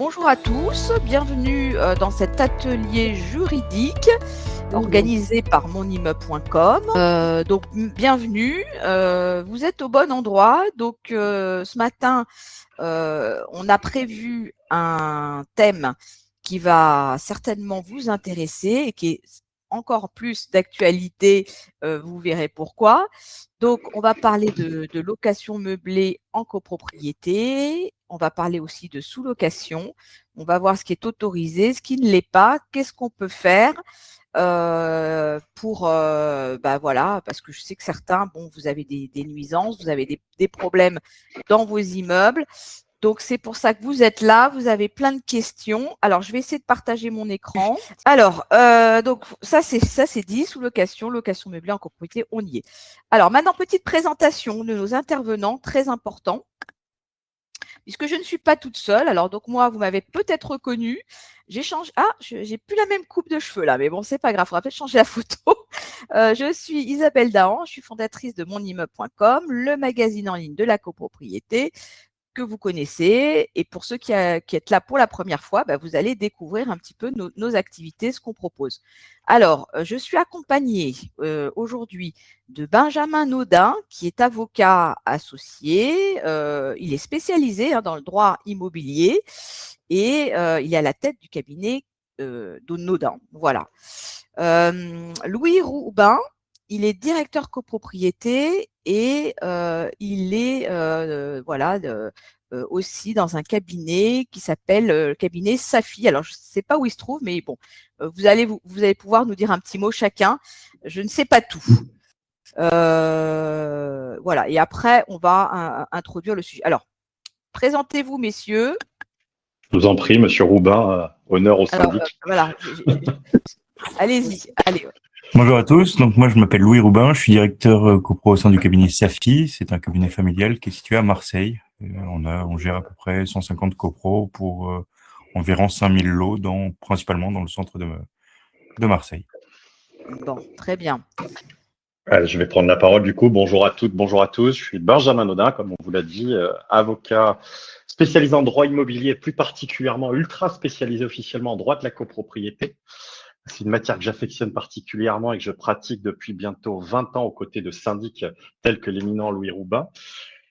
Bonjour à tous, bienvenue dans cet atelier juridique organisé par monimmeuble.com. Donc bienvenue, vous êtes au bon endroit. Donc ce matin, on a prévu un thème qui va certainement vous intéresser et qui est encore plus d'actualité, vous verrez pourquoi. Donc, on va parler de location meublée en copropriété. On va parler aussi de sous-location. On va voir ce qui est autorisé, ce qui ne l'est pas, qu'est-ce qu'on peut faire pour, voilà, parce que je sais que certains, bon, vous avez des nuisances, vous avez des problèmes dans vos immeubles. Donc, c'est pour ça que vous êtes là. Vous avez plein de questions. Alors, je vais essayer de partager mon écran. Alors, donc, ça, c'est dit, sous-location, location meublée en copropriété, on y est. Alors, maintenant, petite présentation de nos intervenants, très important, puisque je ne suis pas toute seule. Alors, donc, moi, vous m'avez peut-être reconnue. J'ai changé. Ah, j'ai plus la même coupe de cheveux là, mais bon, c'est pas grave. Il faudra peut-être changer la photo. Je suis Isabelle Dahan. Je suis fondatrice de monimmeuble.com, le magazine en ligne de la copropriété que vous connaissez. Et pour ceux qui êtes là pour la première fois, vous allez découvrir un petit peu nos activités, ce qu'on propose. Alors, je suis accompagnée aujourd'hui de Benjamin Naudin, qui est avocat associé. Il est spécialisé dans le droit immobilier et il est à la tête du cabinet de Naudin. Voilà. Louis Roubin, il est directeur copropriété et il est aussi dans un cabinet qui s'appelle le cabinet Safi. Alors, je ne sais pas où il se trouve, mais bon, vous allez pouvoir nous dire un petit mot chacun. Je ne sais pas tout. Voilà. Et après, on va introduire le sujet. Alors, présentez-vous, messieurs. Je vous en prie, monsieur Roubin, honneur au syndic. Voilà. Allez-y. Allez. Bonjour à tous, donc moi je m'appelle Louis Roubin, je suis directeur copro au sein du cabinet Safi, c'est un cabinet familial qui est situé à Marseille. On gère à peu près 150 copros pour environ 5000 lots, principalement dans le centre de Marseille. Bon, très bien. Je vais prendre la parole du coup. Bonjour à toutes, bonjour à tous. Je suis Benjamin Naudin, comme on vous l'a dit, avocat spécialisé en droit immobilier, plus particulièrement ultra spécialisé officiellement en droit de la copropriété. C'est une matière que j'affectionne particulièrement et que je pratique depuis bientôt 20 ans aux côtés de syndics tels que l'éminent Louis Roubin.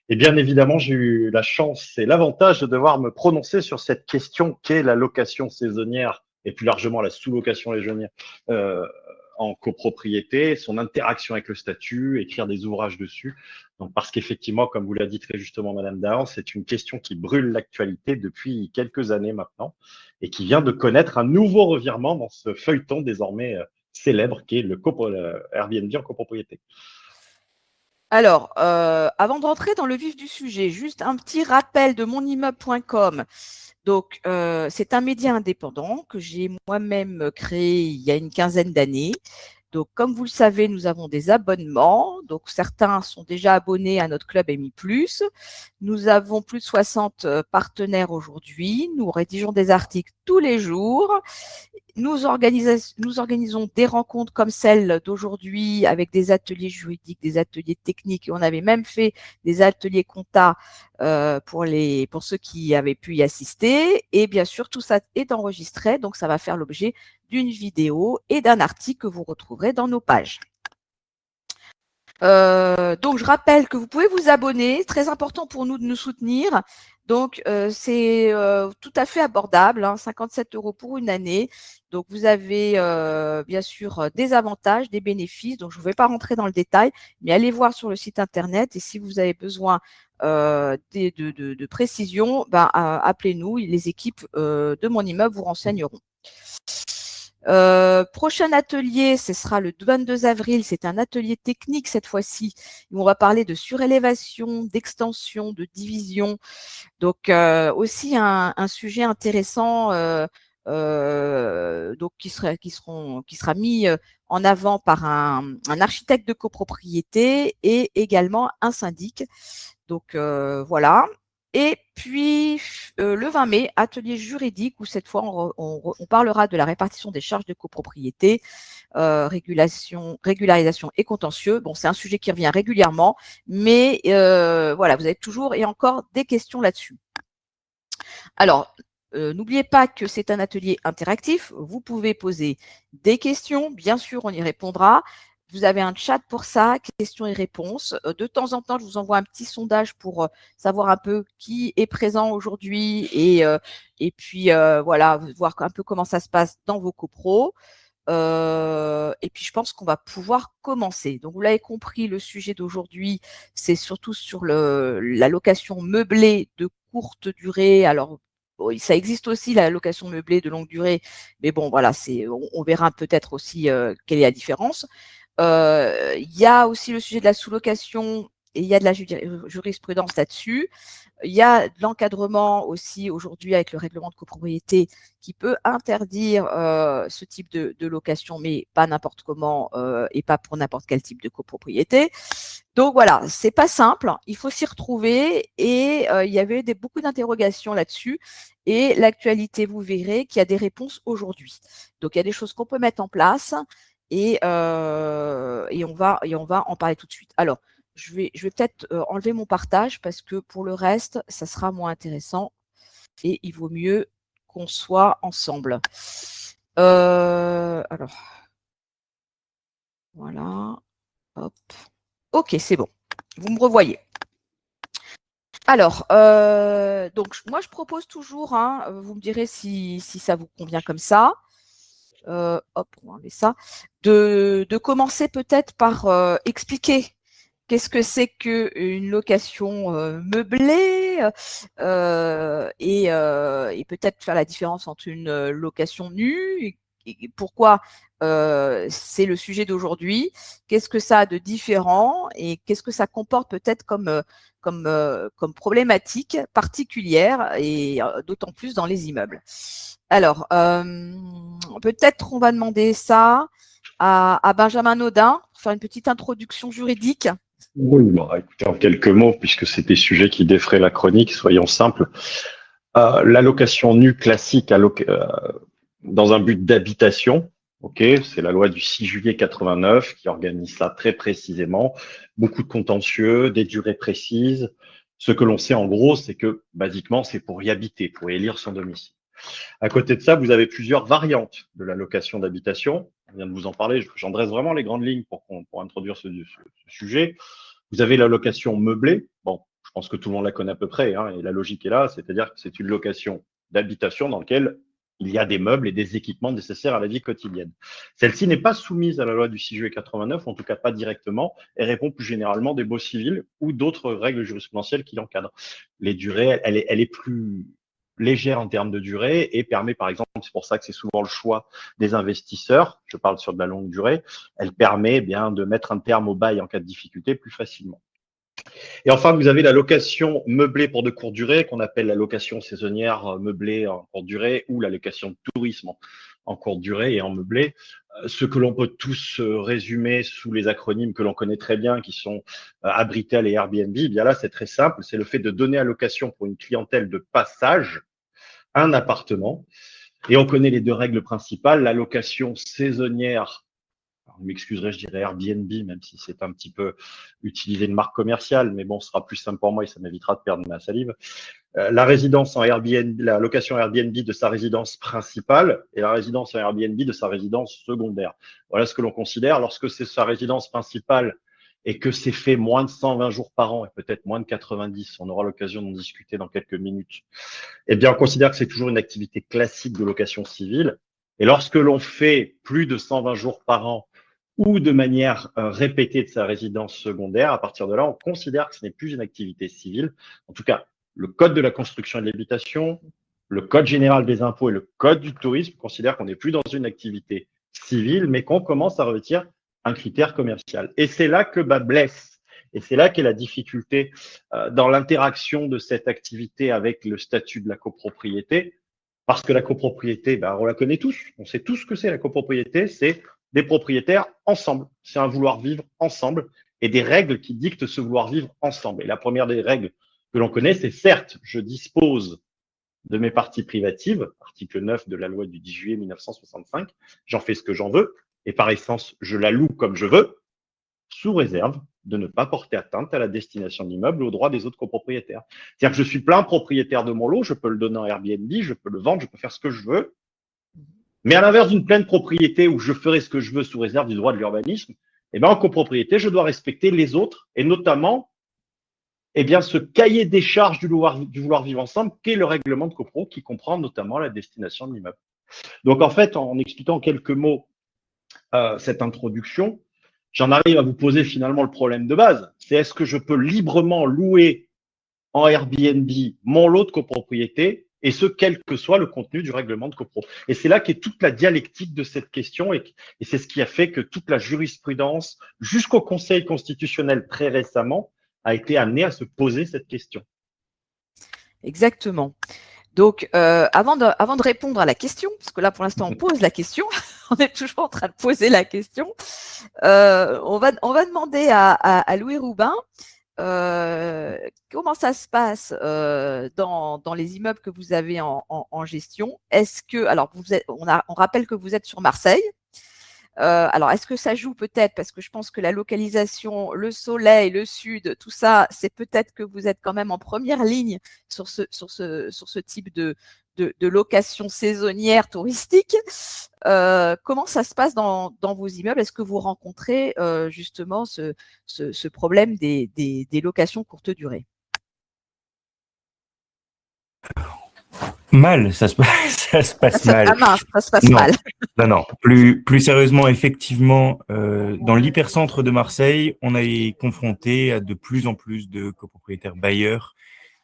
Et bien évidemment, j'ai eu la chance et l'avantage de devoir me prononcer sur cette question qu'est la location saisonnière et plus largement la sous-location saisonnière en copropriété, son interaction avec le statut, écrire des ouvrages dessus. Donc, parce qu'effectivement, comme vous l'a dit très justement Madame Dahan, c'est une question qui brûle l'actualité depuis quelques années maintenant et qui vient de connaître un nouveau revirement dans ce feuilleton désormais célèbre qui est le Airbnb en copropriété. Alors, avant de rentrer dans le vif du sujet, juste un petit rappel de monimmeuble.com. Donc, c'est un média indépendant que j'ai moi-même créé il y a une quinzaine d'années. Donc, comme vous le savez, nous avons des abonnements. Donc, certains sont déjà abonnés à notre club MI+. Nous avons plus de 60 partenaires aujourd'hui. Nous rédigeons des articles tous les jours. Nous organisons des rencontres comme celle d'aujourd'hui avec des ateliers juridiques, des ateliers techniques. Et on avait même fait des ateliers compta pour ceux qui avaient pu y assister. Et bien sûr, tout ça est enregistré. Donc, ça va faire l'objet d'une vidéo et d'un article que vous retrouverez dans nos pages. Donc, je rappelle que vous pouvez vous abonner. Très important pour nous de nous soutenir. Donc, c'est tout à fait abordable, 57 € pour une année. Donc, vous avez bien sûr des avantages, des bénéfices. Donc, je ne vais pas rentrer dans le détail, mais allez voir sur le site internet. Et si vous avez besoin de précision, appelez-nous. Les équipes de mon immeuble vous renseigneront. Prochain atelier, ce sera le 22 avril. C'est un atelier technique cette fois-ci, où on va parler de surélévation, d'extension, de division. Donc, aussi un sujet intéressant donc qui sera mis en avant par un architecte de copropriété et également un syndic. Donc, voilà. Et puis, le 20 mai, atelier juridique, où cette fois, on parlera de la répartition des charges de copropriété, régularisation et contentieux. Bon, c'est un sujet qui revient régulièrement, mais voilà, vous avez toujours et encore des questions là-dessus. Alors, n'oubliez pas que c'est un atelier interactif. Vous pouvez poser des questions. Bien sûr, on y répondra. Vous avez un chat pour ça, questions et réponses. De temps en temps, je vous envoie un petit sondage pour savoir un peu qui est présent aujourd'hui et puis voilà, voir un peu comment ça se passe dans vos copros. Et puis, je pense qu'on va pouvoir commencer. Donc, vous l'avez compris, le sujet d'aujourd'hui, c'est surtout sur la location meublée de courte durée. Alors, ça existe aussi la location meublée de longue durée, mais bon, voilà, on verra peut-être aussi quelle est la différence. Il y a aussi le sujet de la sous-location et il y a de la jurisprudence là-dessus. Il y a de l'encadrement aussi aujourd'hui avec le règlement de copropriété qui peut interdire ce type de location, mais pas n'importe comment et pas pour n'importe quel type de copropriété. Donc voilà, c'est pas simple, il faut s'y retrouver et il y avait beaucoup d'interrogations là-dessus et l'actualité, vous verrez qu'il y a des réponses aujourd'hui. Donc il y a des choses qu'on peut mettre en place et on va en parler tout de suite. Alors, je vais peut-être enlever mon partage parce que pour le reste, ça sera moins intéressant et il vaut mieux qu'on soit ensemble. Alors, voilà. Hop. Ok, c'est bon. Vous me revoyez. Alors, donc moi je propose toujours, hein, vous me direz si ça vous convient comme ça. Hop, on va enlever ça. De commencer peut-être par expliquer qu'est-ce que c'est qu'une location meublée et peut-être faire la différence entre une location nue et pourquoi c'est le sujet d'aujourd'hui, qu'est-ce que ça a de différent et qu'est-ce que ça comporte peut-être comme problématique particulière et d'autant plus dans les immeubles. Alors, peut-être on va demander ça à Benjamin Naudin, faire une petite introduction juridique. Oui, bon, écoutez, en quelques mots, puisque c'est des sujets qui défraient la chronique, soyons simples. L'allocation nue classique dans un but d'habitation, c'est la loi du 6 juillet 89 qui organise ça très précisément. Beaucoup de contentieux, des durées précises. Ce que l'on sait en gros, c'est que basiquement, c'est pour y habiter, pour élire son domicile. À côté de ça, vous avez plusieurs variantes de la location d'habitation. On vient de vous en parler, j'en dresse vraiment les grandes lignes pour introduire ce sujet. Vous avez la location meublée. Bon, je pense que tout le monde la connaît à peu près, hein, et la logique est là, c'est-à-dire que c'est une location d'habitation dans laquelle il y a des meubles et des équipements nécessaires à la vie quotidienne. Celle-ci n'est pas soumise à la loi du 6 juillet 89, en tout cas pas directement, et répond plus généralement des baux civils ou d'autres règles jurisprudentielles qui l'encadrent. Les durées, elle est plus légère en termes de durée et permet, par exemple, c'est pour ça que c'est souvent le choix des investisseurs, je parle sur de la longue durée, elle permet bien de mettre un terme au bail en cas de difficulté plus facilement. Et enfin, vous avez la location meublée pour de courte durée, qu'on appelle la location saisonnière meublée en courte durée ou la location de tourisme en courte durée et en meublé. Ce que l'on peut tous résumer sous les acronymes que l'on connaît très bien, qui sont Abritel et Airbnb, bien là, c'est très simple, c'est le fait de donner à location pour une clientèle de passage un appartement. Et on connaît les deux règles principales, la location saisonnière, vous m'excuserez, je dirais Airbnb, même si c'est un petit peu utiliser une marque commerciale, mais bon, ce sera plus simple pour moi et ça m'évitera de perdre ma salive. La résidence en Airbnb, la location Airbnb de sa résidence principale et la résidence en Airbnb de sa résidence secondaire. Voilà ce que l'on considère. Lorsque c'est sa résidence principale et que c'est fait moins de 120 jours par an et peut-être moins de 90, on aura l'occasion d'en discuter dans quelques minutes, eh bien, on considère que c'est toujours une activité classique de location civile. Et lorsque l'on fait plus de 120 jours par an ou de manière répétée de sa résidence secondaire, à partir de là, on considère que ce n'est plus une activité civile. En tout cas, le Code de la construction et de l'habitation, le Code général des impôts et le Code du tourisme considèrent qu'on n'est plus dans une activité civile, mais qu'on commence à revêtir un critère commercial. Et c'est là que blesse. Et c'est là qu'est la difficulté dans l'interaction de cette activité avec le statut de la copropriété. Parce que la copropriété, on la connaît tous. On sait tous ce que c'est la copropriété. C'est des propriétaires ensemble. C'est un vouloir vivre ensemble et des règles qui dictent ce vouloir vivre ensemble. Et la première des règles que l'on connaît, c'est certes, je dispose de mes parties privatives, article 9 de la loi du 10 juillet 1965, j'en fais ce que j'en veux et par essence, je la loue comme je veux, sous réserve de ne pas porter atteinte à la destination de l'immeuble ou aux droits des autres copropriétaires. C'est-à-dire que je suis plein propriétaire de mon lot, je peux le donner en Airbnb, je peux le vendre, je peux faire ce que je veux. Mais à l'inverse d'une pleine propriété où je ferai ce que je veux sous réserve du droit de l'urbanisme, eh ben, en copropriété, je dois respecter les autres et notamment eh bien, ce cahier des charges du vouloir vivre ensemble qu'est le règlement de copro qui comprend notamment la destination de l'immeuble. Donc, en fait, en expliquant en quelques mots cette introduction, j'en arrive à vous poser finalement le problème de base. C'est est-ce que je peux librement louer en Airbnb mon lot de copropriété et ce, quel que soit le contenu du règlement de copro. Et c'est là qu'est toute la dialectique de cette question et c'est ce qui a fait que toute la jurisprudence, jusqu'au Conseil constitutionnel très récemment, a été amenée à se poser cette question. Exactement. Donc, avant de répondre à la question, parce que là, pour l'instant, on pose la question, on est toujours en train de poser la question, on va demander à Louis Roubin comment ça se passe dans les immeubles que vous avez en gestion. Est-ce que, alors, on rappelle que vous êtes sur Marseille. Alors, est-ce que ça joue peut-être, parce que je pense que la localisation, le soleil, le sud, tout ça, c'est peut-être que vous êtes quand même en première ligne sur ce type de location saisonnière touristique. Comment ça se passe dans vos immeubles? Est-ce que vous rencontrez justement ce problème des locations courte durée? Mal, ça se passe mal. Ah mince, ça se passe mal. Non. Plus sérieusement, effectivement, dans l'hypercentre de Marseille, on est confronté à de plus en plus de copropriétaires bailleurs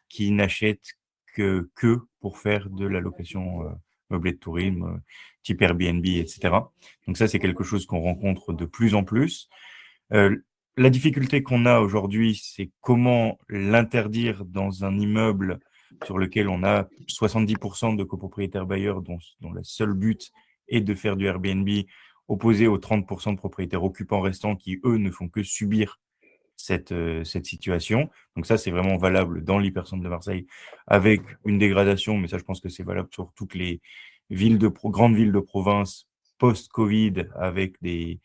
qui n'achètent que pour faire de la location meublée de tourisme, type Airbnb, etc. Donc ça, c'est quelque chose qu'on rencontre de plus en plus. La difficulté qu'on a aujourd'hui, c'est comment l'interdire dans un immeuble sur lequel on a 70% de copropriétaires bailleurs dont le seul but est de faire du Airbnb, opposé aux 30% de propriétaires occupants restants qui, eux, ne font que subir cette situation. Donc ça, c'est vraiment valable dans l'hypercentre de Marseille avec une dégradation, mais ça, je pense que c'est valable sur toutes les grandes villes de province post-Covid avec des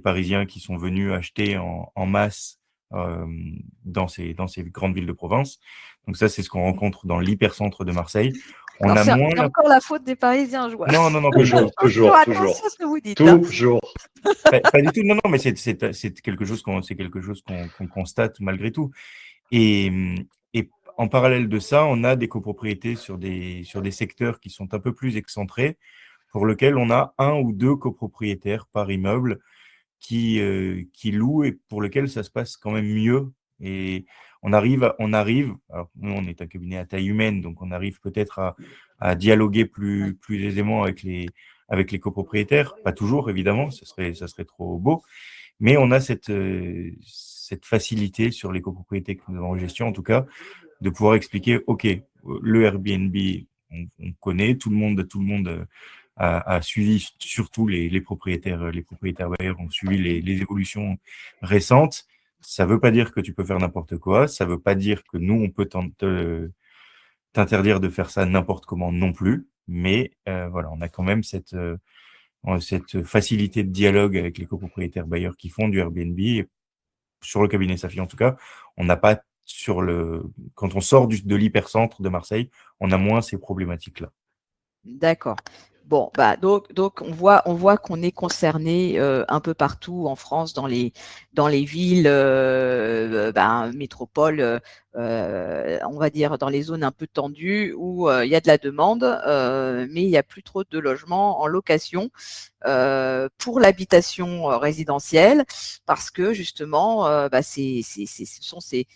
Parisiens qui sont venus acheter en masse dans ces grandes villes de province. Donc ça, c'est ce qu'on rencontre dans l'hypercentre de Marseille. On a moins encore la faute des Parisiens, je vois. Non, toujours. Attention à ce que vous dites. Toujours. Pas du tout. Non, mais c'est quelque chose qu'on constate malgré tout. Et en parallèle de ça, on a des copropriétés sur des secteurs qui sont un peu plus excentrés, pour lesquels on a 1 ou 2 copropriétaires par immeuble qui louent et pour lesquels ça se passe quand même mieux. Et on arrive, alors nous on est un cabinet à taille humaine, donc on arrive peut-être à dialoguer plus aisément avec les copropriétaires, pas toujours évidemment, ça serait trop beau, mais on a cette facilité sur les copropriétés que nous avons en gestion en tout cas, de pouvoir expliquer, ok, le Airbnb on connaît, tout le monde a suivi, surtout les propriétaires bailleurs ont suivi les évolutions récentes. Ça veut pas dire que tu peux faire n'importe quoi, ça veut pas dire que nous, on peut t'interdire de faire ça n'importe comment non plus, mais voilà, on a quand même cette facilité de dialogue avec les copropriétaires bailleurs qui font du Airbnb. Et sur le cabinet Safi, en tout cas, on n'a pas quand on sort de l'hypercentre de Marseille, on a moins ces problématiques-là. D'accord. Bon, donc on voit qu'on est concerné un peu partout en France, dans les villes, métropoles, on va dire dans les zones un peu tendues où il y a de la demande, mais il n'y a plus trop de logements en location pour l'habitation résidentielle, parce que justement, ce sont ces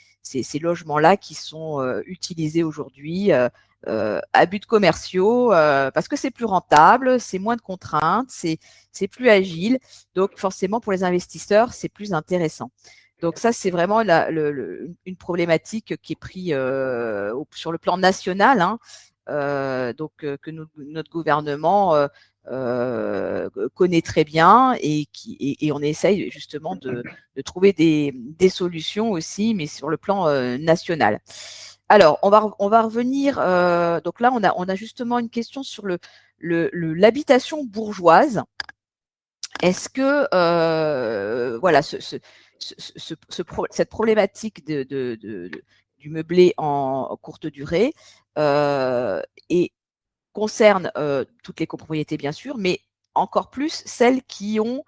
logements-là qui sont utilisés aujourd'hui à but commerciaux, parce que c'est plus rentable, c'est moins de contraintes, c'est plus agile. Donc forcément, pour les investisseurs, c'est plus intéressant. Donc ça, c'est vraiment une problématique qui est prise sur le plan national, hein, que notre gouvernement connaît très bien et on essaye justement de trouver des solutions aussi, mais sur le plan national. Alors, on va revenir. Donc là, on a justement une question sur l'habitation bourgeoise. Est-ce que voilà, cette problématique du meublé en courte durée et concerne toutes les copropriétés, bien sûr, mais encore plus celles qui ont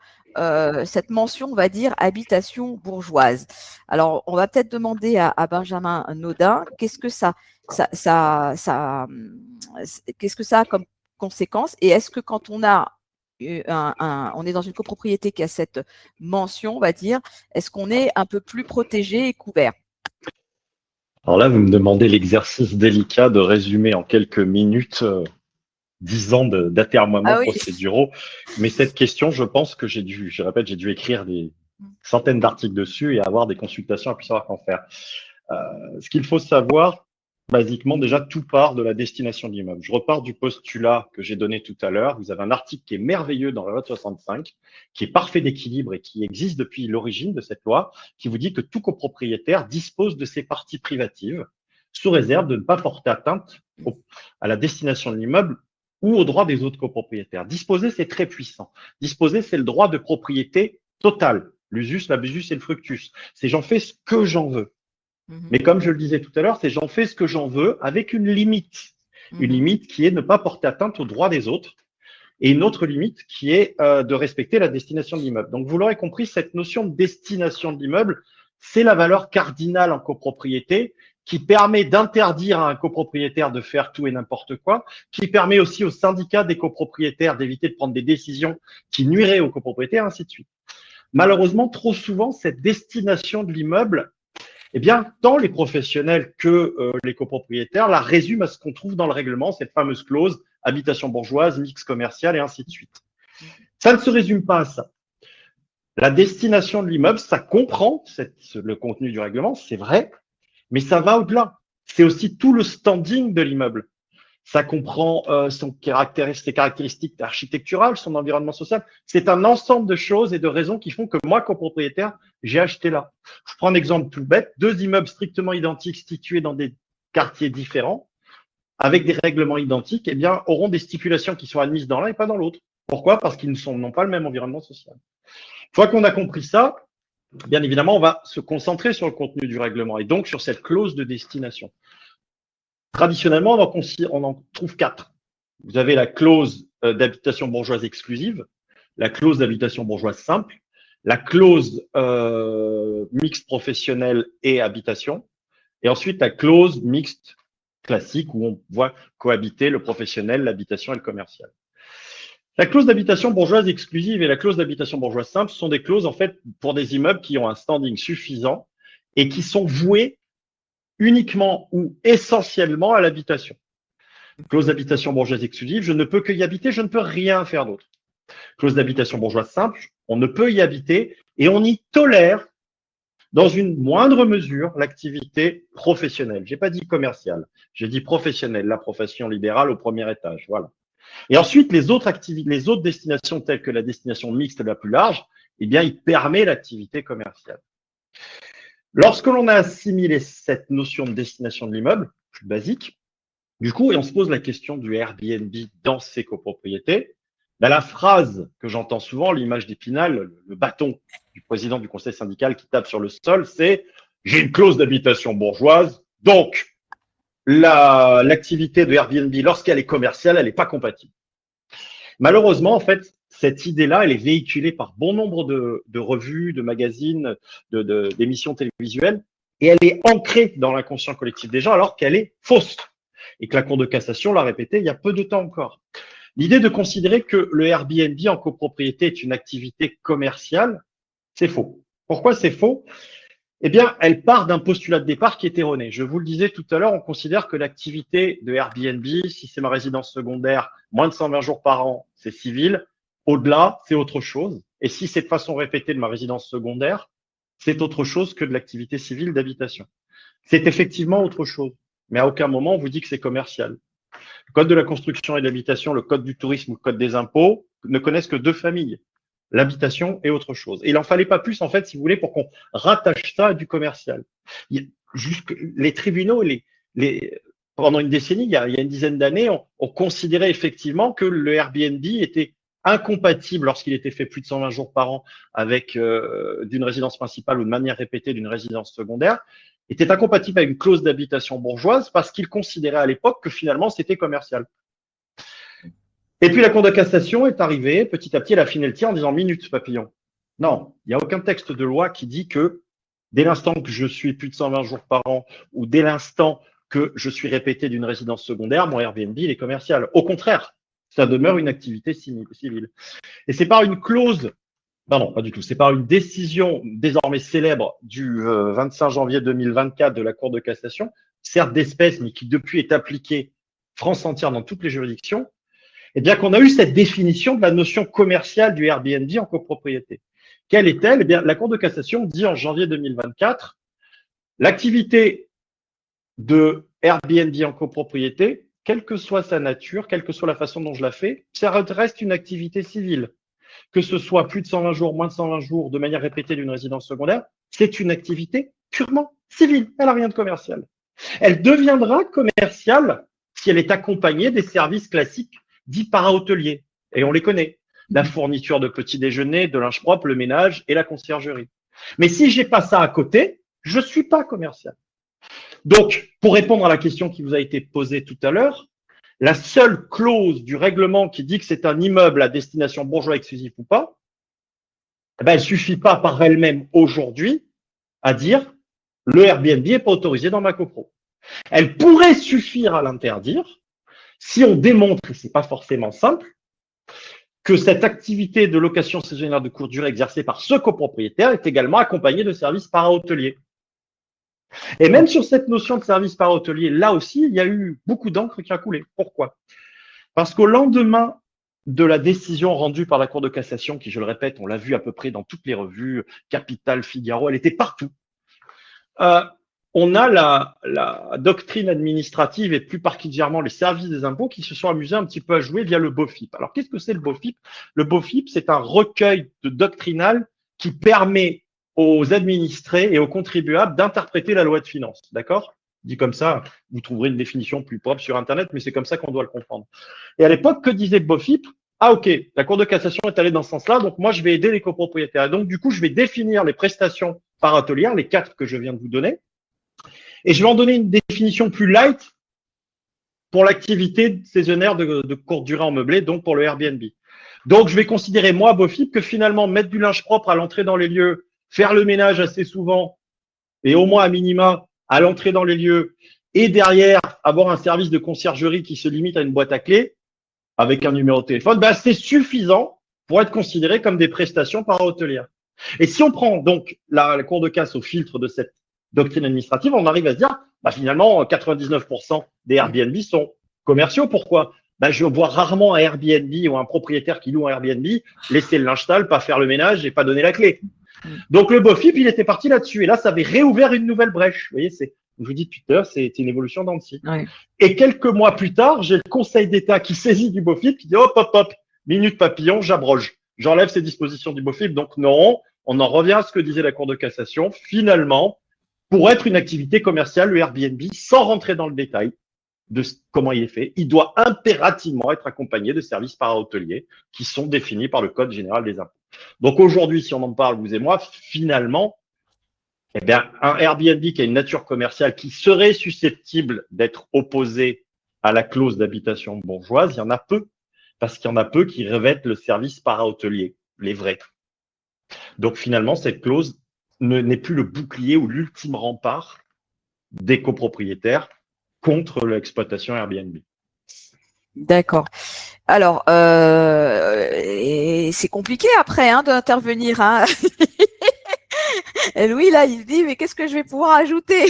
cette mention, on va dire, habitation bourgeoise. Alors, on va peut-être demander à Benjamin Naudin, qu'est-ce que ça qu'est-ce que ça a comme conséquence, et est-ce que quand on a on est dans une copropriété qui a cette mention, on va dire, est-ce qu'on est un peu plus protégé et couvert? Alors là, vous me demandez l'exercice délicat de résumer en quelques minutes 10 ans d'atermoiements procéduraux. Mais cette question, je pense que j'ai dû écrire des centaines d'articles dessus et avoir des consultations à plus savoir qu'en faire. Ce qu'il faut savoir, basiquement, déjà, tout part de la destination de l'immeuble. Je repars du postulat que j'ai donné tout à l'heure. Vous avez un article qui est merveilleux dans la loi de 65, qui est parfait d'équilibre et qui existe depuis l'origine de cette loi, qui vous dit que tout copropriétaire dispose de ses parties privatives, sous réserve de ne pas porter atteinte à la destination de l'immeuble ou aux droits des autres copropriétaires. Disposer, c'est très puissant. Disposer, c'est le droit de propriété total. L'usus, l'abusus et le fructus. C'est j'en fais ce que j'en veux. Mais comme je le disais tout à l'heure, c'est j'en fais ce que j'en veux avec une limite. Une limite qui est ne pas porter atteinte aux droits des autres et une autre limite qui est de respecter la destination de l'immeuble. Donc, vous l'aurez compris, cette notion de destination de l'immeuble, c'est la valeur cardinale en copropriété qui permet d'interdire à un copropriétaire de faire tout et n'importe quoi, qui permet aussi au syndicat des copropriétaires d'éviter de prendre des décisions qui nuiraient aux copropriétaires, ainsi de suite. Malheureusement, trop souvent, cette destination de l'immeuble, eh bien, tant les professionnels que les copropriétaires la résument à ce qu'on trouve dans le règlement, cette fameuse clause habitation bourgeoise, mix commercial et ainsi de suite. Ça ne se résume pas à ça. La destination de l'immeuble, ça comprend le contenu du règlement, c'est vrai, mais ça va au-delà. C'est aussi tout le standing de l'immeuble. Ça comprend ses caractéristiques architecturales, son environnement social. C'est un ensemble de choses et de raisons qui font que moi, copropriétaire, j'ai acheté là. Je prends un exemple tout bête. 2 immeubles strictement identiques situés dans des quartiers différents, avec des règlements identiques, eh bien, auront des stipulations qui sont admises dans l'un et pas dans l'autre. Pourquoi? Parce qu'ils n'ont pas le même environnement social. Une fois qu'on a compris ça, bien évidemment, on va se concentrer sur le contenu du règlement et donc sur cette clause de destination. Traditionnellement, on en trouve 4. Vous avez la clause d'habitation bourgeoise exclusive, la clause d'habitation bourgeoise simple, la clause mixte professionnelle et habitation, et ensuite la clause mixte classique où on voit cohabiter le professionnel, l'habitation et le commercial. La clause d'habitation bourgeoise exclusive et la clause d'habitation bourgeoise simple sont des clauses en fait pour des immeubles qui ont un standing suffisant et qui sont voués uniquement ou essentiellement à l'habitation. Clause d'habitation bourgeoise exclusive, je ne peux que y habiter, je ne peux rien faire d'autre. Clause d'habitation bourgeoise simple, on ne peut y habiter et on y tolère dans une moindre mesure l'activité professionnelle. Je n'ai pas dit commerciale, j'ai dit professionnelle, la profession libérale au premier étage. Voilà. Et ensuite, les autres destinations telles que la destination mixte la plus large, eh bien, il permet l'activité commerciale. Lorsque l'on a assimilé cette notion de destination de l'immeuble, plus basique, du coup, et on se pose la question du Airbnb dans ces copropriétés, ben la phrase que j'entends souvent, l'image d'Épinal, le bâton du président du conseil syndical qui tape sur le sol, c'est « j'ai une clause d'habitation bourgeoise, donc l'activité de Airbnb, lorsqu'elle est commerciale, elle n'est pas compatible ». Malheureusement, en fait, cette idée-là, elle est véhiculée par bon nombre de revues, de magazines, d'émissions télévisuelles, et elle est ancrée dans l'inconscient collectif des gens alors qu'elle est fausse. Et que la Cour de cassation l'a répété il y a peu de temps encore. L'idée de considérer que le Airbnb en copropriété est une activité commerciale, c'est faux. Pourquoi c'est faux? Eh bien, elle part d'un postulat de départ qui est erroné. Je vous le disais tout à l'heure, on considère que l'activité de Airbnb, si c'est ma résidence secondaire, moins de 120 jours par an, c'est civil. Au-delà, c'est autre chose. Et si c'est de façon répétée de ma résidence secondaire, c'est autre chose que de l'activité civile d'habitation. C'est effectivement autre chose. Mais à aucun moment, on vous dit que c'est commercial. Le code de la construction et de l'habitation, le code du tourisme ou le code des impôts ne connaissent que 2 familles. L'habitation et autre chose. Et il n'en fallait pas plus, en fait, si vous voulez, pour qu'on rattache ça à du commercial. Les tribunaux, pendant une décennie, il y a une dizaine d'années, on considérait effectivement que le Airbnb était incompatible lorsqu'il était fait plus de 120 jours par an avec d'une résidence principale ou de manière répétée d'une résidence secondaire, était incompatible avec une clause d'habitation bourgeoise parce qu'il considérait à l'époque que finalement c'était commercial. Et puis la Cour de cassation est arrivée, petit à petit, elle a affiné le tir en disant minute, papillon. Non, il n'y a aucun texte de loi qui dit que dès l'instant que je suis plus de 120 jours par an ou dès l'instant que je suis répété d'une résidence secondaire, mon Airbnb il est commercial. Au contraire, ça demeure une activité civile. Et c'est par une clause, non, pas du tout, c'est par une décision désormais célèbre du 25 janvier 2024 de la Cour de cassation, certes d'espèce, mais qui depuis est appliquée France entière dans toutes les juridictions, et bien qu'on a eu cette définition de la notion commerciale du Airbnb en copropriété. Quelle est-elle? Eh bien, la Cour de cassation dit en janvier 2024, l'activité de Airbnb en copropriété, quelle que soit sa nature, quelle que soit la façon dont je la fais, ça reste une activité civile. Que ce soit plus de 120 jours, moins de 120 jours, de manière répétée d'une résidence secondaire, c'est une activité purement civile. Elle n'a rien de commercial. Elle deviendra commerciale si elle est accompagnée des services classiques dits para-hôteliers. Et on les connaît. La fourniture de petits déjeuners, de linge propre, le ménage et la conciergerie. Mais si j'ai pas ça à côté, je suis pas commercial. Donc, pour répondre à la question qui vous a été posée tout à l'heure, la seule clause du règlement qui dit que c'est un immeuble à destination bourgeois exclusif ou pas, eh ben, elle suffit pas par elle-même aujourd'hui à dire le Airbnb n'est pas autorisé dans ma copro. Elle pourrait suffire à l'interdire si on démontre, et c'est pas forcément simple, que cette activité de location saisonnière de courte durée exercée par ce copropriétaire est également accompagnée de services para-hôteliers. Et même sur cette notion de service para-hôtelier, là aussi, il y a eu beaucoup d'encre qui a coulé. Pourquoi? Parce qu'au lendemain de la décision rendue par la Cour de cassation, qui, je le répète, on l'a vu à peu près dans toutes les revues, Capital, Figaro, elle était partout. On a la doctrine administrative et plus particulièrement les services des impôts qui se sont amusés un petit peu à jouer via le BOFIP. Alors, qu'est-ce que c'est le BOFIP? Le BOFIP, c'est un recueil de doctrinal qui permet aux administrés et aux contribuables d'interpréter la loi de finances. D'accord? Dit comme ça, vous trouverez une définition plus propre sur Internet, mais c'est comme ça qu'on doit le comprendre. Et à l'époque, que disait le BOFIP? Ah, ok, la Cour de cassation est allée dans ce sens-là, donc moi, je vais aider les copropriétaires. Et donc, du coup, je vais définir les prestations para-hôtelières, les 4 que je viens de vous donner, et je vais en donner une définition plus light pour l'activité saisonnière de courte durée en meublé, donc pour le Airbnb. Donc, je vais considérer, moi, BOFIP, que finalement, mettre du linge propre à l'entrée dans les lieux, faire le ménage assez souvent, et au moins à minima, à l'entrée dans les lieux, et derrière, avoir un service de conciergerie qui se limite à une boîte à clés, avec un numéro de téléphone, ben, c'est suffisant pour être considéré comme des prestations para-hôtelières. Et si on prend donc la Cour de casse au filtre de cette doctrine administrative, on arrive à se dire, bah, finalement, 99% des Airbnb sont commerciaux. Pourquoi? Bah, je vois rarement un Airbnb ou un propriétaire qui loue un Airbnb laisser le linge sale, pas faire le ménage et pas donner la clé. Donc, le BOFIP, il était parti là-dessus. Et là, ça avait réouvert une nouvelle brèche. Vous voyez, je vous dis depuis tout à l'heure, c'est une évolution dans le site. Ouais. Et quelques mois plus tard, j'ai le Conseil d'État qui saisit du BOFIP, qui dit, hop, hop, hop, minute papillon, j'abroge. J'enlève ces dispositions du BOFIP. Donc, non, on en revient à ce que disait la Cour de cassation. Finalement, pour être une activité commerciale, le Airbnb, sans rentrer dans le détail de comment il est fait, il doit impérativement être accompagné de services para-hôteliers qui sont définis par le Code général des impôts. Donc aujourd'hui, si on en parle, vous et moi, finalement, eh bien, un Airbnb qui a une nature commerciale qui serait susceptible d'être opposé à la clause d'habitation bourgeoise, il y en a peu, parce qu'il y en a peu qui revêtent le service para-hôtelier, les vrais. Donc finalement, cette clause n'est plus le bouclier ou l'ultime rempart des copropriétaires contre l'exploitation Airbnb. D'accord. Alors, et c'est compliqué après d'intervenir. Et Louis, là, il se dit, mais qu'est-ce que je vais pouvoir ajouter?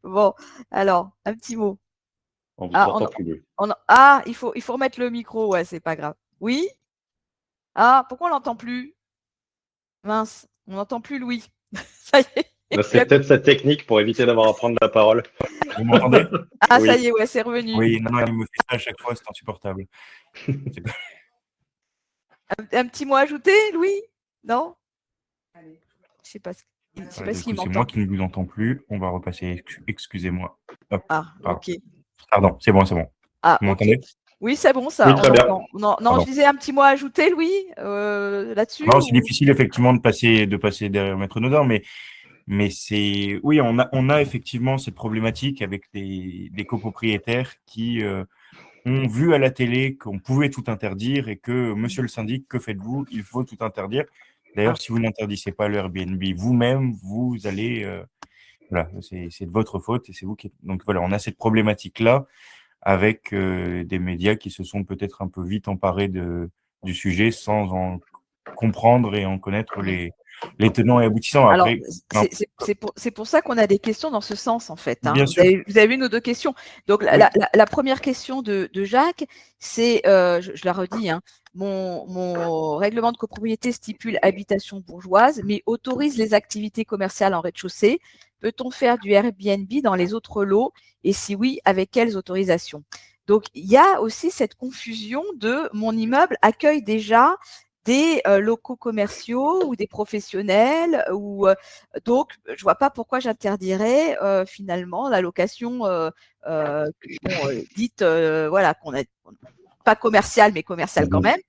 Bon, alors, un petit mot. On vous entend plus. Il faut remettre le micro, ouais, c'est pas grave. Oui? Ah, pourquoi on l'entend plus? Mince, on n'entend plus Louis. Ça y est. C'est peut-être sa technique pour éviter d'avoir à prendre la parole. Vous m'entendez? Ah, Oui. ça y est, ouais, c'est revenu. Oui, non, il me fait ça à chaque fois, c'est insupportable. Un petit mot ajouté, Louis? Non? Je sais pas ce qu'il m'entend. C'est moi qui ne vous entends plus. On va repasser. Excusez-moi. Hop. Ah, pardon. ok. Pardon, c'est bon. Ah, Vous m'entendez? Oui, c'est bon, ça. Oui, très bien. Non, Pardon. je disais un petit mot à ajouter, Louis, là-dessus. Non, c'est difficile effectivement de passer derrière Maître Nodin, mais c'est oui, on a effectivement cette problématique avec des copropriétaires qui ont vu à la télé qu'on pouvait tout interdire et que Monsieur le syndic, que faites-vous? Il faut tout interdire. Ah, D'ailleurs, si vous n'interdisez pas le Airbnb vous-même, vous allez voilà, c'est de votre faute et c'est vous qui. Donc voilà, on a cette problématique-là avec des médias qui se sont peut-être un peu vite emparés du sujet sans en comprendre et en connaître les tenants et aboutissants. alors, Après, non, c'est pour ça qu'on a des questions dans ce sens, en fait. Hein. bien sûr, Vous avez une ou deux questions. Donc, oui, la première question de Jacques, c'est, je la redis, hein, mon règlement de copropriété stipule habitation bourgeoise, mais autorise les activités commerciales en rez-de-chaussée. Peut-on faire du Airbnb dans les autres lots? Et si oui, avec quelles autorisations? Donc, il y a aussi cette confusion de mon immeuble accueille déjà des locaux commerciaux ou des professionnels ou donc je vois pas pourquoi j'interdirais finalement la location dite voilà qu'on a pas commerciale mais commerciale quand même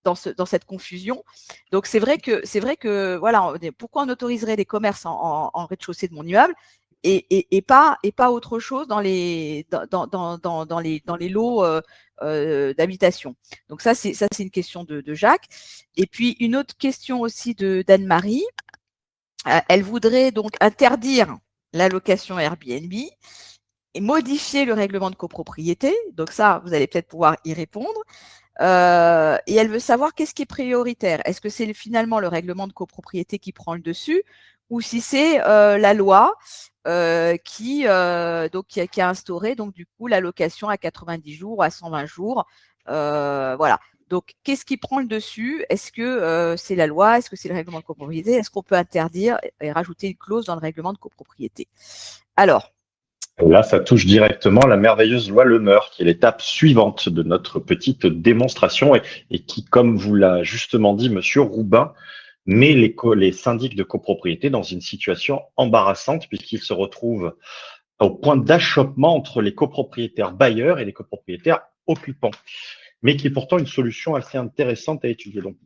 dans cette confusion. Donc c'est vrai que voilà pourquoi on autoriserait les commerces en rez-de-chaussée de mon immeuble et pas autre chose dans les dans les lots d'habitation. Donc ça c'est une question de Jacques. Et puis une autre question aussi de d'Anne-Marie. Elle voudrait donc interdire la location Airbnb et modifier le règlement de copropriété. Donc ça, vous allez peut-être pouvoir y répondre. Et elle veut savoir qu'est-ce qui est prioritaire. Est-ce que c'est finalement le règlement de copropriété qui prend le dessus ou si c'est la loi qui a instauré donc du coup la location à 90 jours ou à 120 jours. Voilà. Donc, qu'est-ce qui prend le dessus? Est-ce que c'est la loi? Est-ce que c'est le règlement de copropriété? Est-ce qu'on peut interdire et rajouter une clause dans le règlement de copropriété? Alors, Là, ça touche directement la merveilleuse loi Lemeur, qui est l'étape suivante de notre petite démonstration et qui, comme vous l'a justement dit Monsieur Roubin, met les syndics de copropriété dans une situation embarrassante puisqu'ils se retrouvent au point d'achoppement entre les copropriétaires bailleurs et les copropriétaires occupants, mais qui est pourtant une solution assez intéressante à étudier. Donc,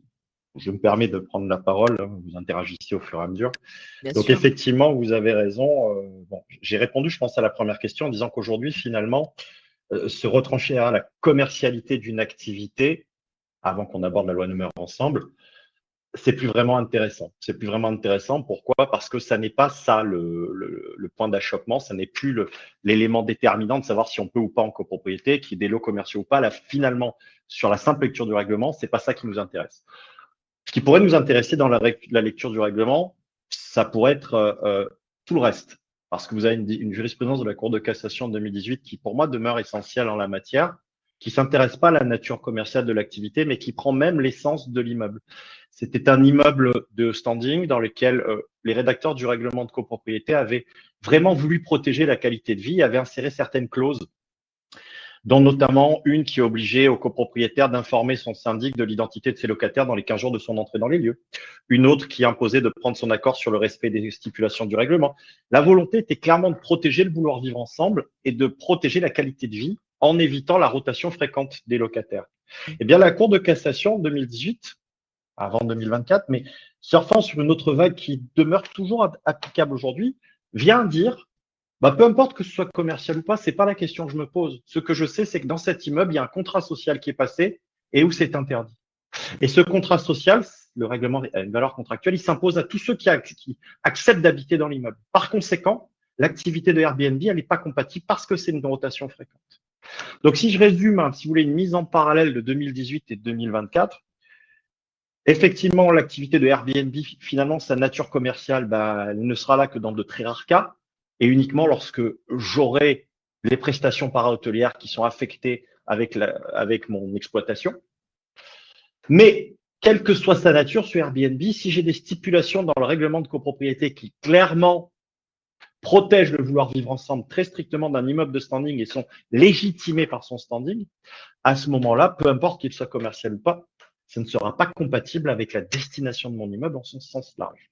je me permets de prendre la parole, vous interagissez au fur et à mesure. bien Donc, sûr. effectivement, vous avez raison. Bon, j'ai répondu, je pense, à la première question en disant qu'aujourd'hui, finalement, se retrancher à la commercialité d'une activité, avant qu'on aborde la loi Neumer ensemble, c'est plus vraiment intéressant. C'est plus vraiment intéressant. Pourquoi? Parce que ça n'est pas ça le point d'achoppement, ça n'est plus l'élément déterminant de savoir si on peut ou pas en copropriété, qu'il y ait des lots commerciaux ou pas. Là, finalement, sur la simple lecture du règlement, c'est pas ça qui nous intéresse. Ce qui pourrait nous intéresser dans la lecture du règlement, ça pourrait être tout le reste. Parce que vous avez une jurisprudence de la Cour de cassation de 2018 qui, pour moi, demeure essentielle en la matière, qui ne s'intéresse pas à la nature commerciale de l'activité, mais qui prend même l'essence de l'immeuble. C'était un immeuble de standing dans lequel les rédacteurs du règlement de copropriété avaient vraiment voulu protéger la qualité de vie et avaient inséré certaines clauses, dont notamment une qui obligeait au copropriétaire d'informer son syndic de l'identité de ses locataires dans les 15 jours de son entrée dans les lieux. Une autre qui imposait de prendre son accord sur le respect des stipulations du règlement. La volonté était clairement de protéger le vouloir vivre ensemble et de protéger la qualité de vie en évitant la rotation fréquente des locataires. Eh bien, la Cour de cassation en 2018, avant 2024, mais surfant sur une autre vague qui demeure toujours applicable aujourd'hui, vient dire peu importe que ce soit commercial ou pas, c'est pas la question que je me pose. Ce que je sais, c'est que dans cet immeuble, il y a un contrat social qui est passé et où c'est interdit. Et ce contrat social, le règlement a une valeur contractuelle, il s'impose à tous ceux qui acceptent d'habiter dans l'immeuble. Par conséquent, l'activité de Airbnb, elle n'est pas compatible parce que c'est une rotation fréquente. Donc, si je résume, si vous voulez, une mise en parallèle de 2018 et de 2024, effectivement, l'activité de Airbnb, finalement, sa nature commerciale, elle ne sera là que dans de très rares cas et uniquement lorsque j'aurai les prestations para-hôtelières qui sont affectées avec mon exploitation. Mais, quelle que soit sa nature sur Airbnb, si j'ai des stipulations dans le règlement de copropriété qui clairement protègent le vouloir vivre ensemble très strictement d'un immeuble de standing et sont légitimés par son standing, à ce moment-là, peu importe qu'il soit commercial ou pas, ça ne sera pas compatible avec la destination de mon immeuble en son sens large.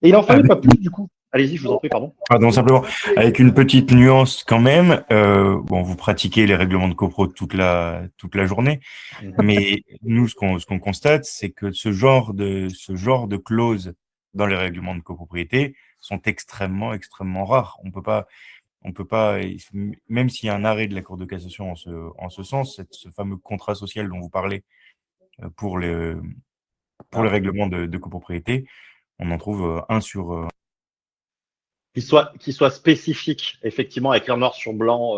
Et il n'en fallait pas plus, du coup. Allez-y, je vous en prie, pardon. Pardon, simplement, avec une petite nuance quand même. Bon, vous pratiquez les règlements de copro toute la journée, mais nous, ce qu'on constate, c'est que ce genre de clauses dans les règlements de copropriété sont extrêmement rares. On peut pas, même s'il y a un arrêt de la Cour de cassation en ce sens, ce fameux contrat social dont vous parlez pour les règlements de copropriété, on en trouve un sur Qui soit spécifique, effectivement, avec un noir sur blanc.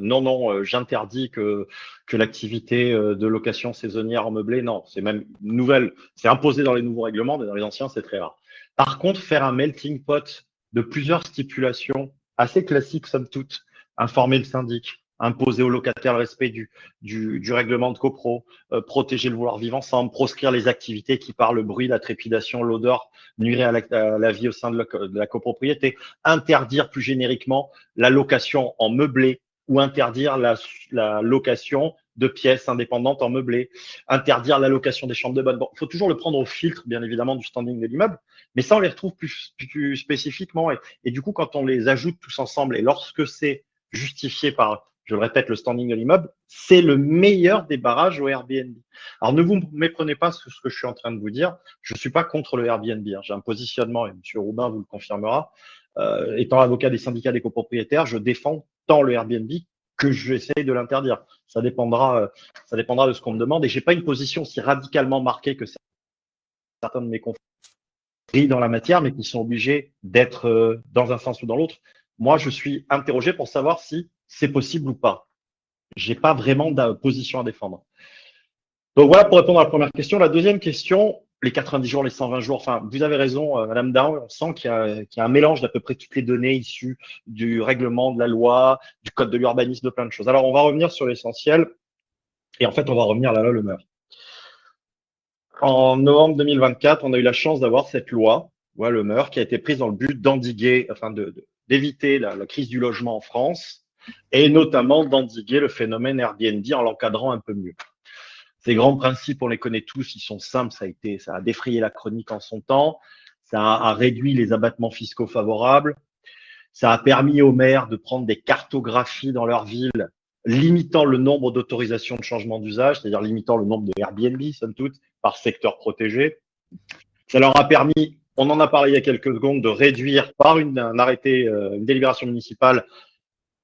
Non, j'interdis que l'activité de location saisonnière en meublé. Non, c'est même nouvelle. C'est imposé dans les nouveaux règlements, mais dans les anciens, c'est très rare. Par contre, faire un melting pot de plusieurs stipulations assez classiques, somme toute, informer le syndic, imposer aux locataires le respect du règlement de copro, protéger le vouloir vivre ensemble, proscrire les activités qui, par le bruit, la trépidation, l'odeur, nuiraient à la vie au sein de la copropriété, interdire plus génériquement la location en meublé ou interdire la location de pièces indépendantes en meublé, interdire la location des chambres de bonne. Bon, il faut toujours le prendre au filtre, bien évidemment, du standing de l'immeuble, mais ça, on les retrouve plus spécifiquement. Et du coup, quand on les ajoute tous ensemble et lorsque c'est justifié par, je le répète, le standing de l'immeuble, c'est le meilleur des barrages au Airbnb. Alors, ne vous méprenez pas ce que je suis en train de vous dire. Je ne suis pas contre le Airbnb. J'ai un positionnement, et M. Roubin vous le confirmera. Étant avocat des syndicats des copropriétaires, je défends tant le Airbnb que j'essaye de l'interdire. Ça dépendra de ce qu'on me demande. Et je n'ai pas une position si radicalement marquée que certains de mes confrères dans la matière, mais qui sont obligés d'être dans un sens ou dans l'autre. Moi, je suis interrogé pour savoir si c'est possible ou pas. Je n'ai pas vraiment de position à défendre. Donc voilà pour répondre à la première question. La deuxième question, les 90 jours, les 120 jours, enfin, vous avez raison, Madame Daon, on sent qu'il y a un mélange d'à peu près toutes les données issues du règlement, de la loi, du code de l'urbanisme, de plein de choses. Alors, on va revenir sur l'essentiel et en fait, on va revenir à la loi Le Meur. En novembre 2024, on a eu la chance d'avoir cette loi Le Meur qui a été prise dans le but d'endiguer, enfin d'éviter la crise du logement en France et notamment d'endiguer le phénomène Airbnb en l'encadrant un peu mieux. Ces grands principes, on les connaît tous, ils sont simples, ça a défrayé la chronique en son temps, ça a réduit les abattements fiscaux favorables, ça a permis aux maires de prendre des cartographies dans leur ville, limitant le nombre d'autorisations de changement d'usage, c'est-à-dire limitant le nombre de Airbnb, somme toute, par secteur protégé. Ça leur a permis, on en a parlé il y a quelques secondes, de réduire par un arrêté, une délibération municipale,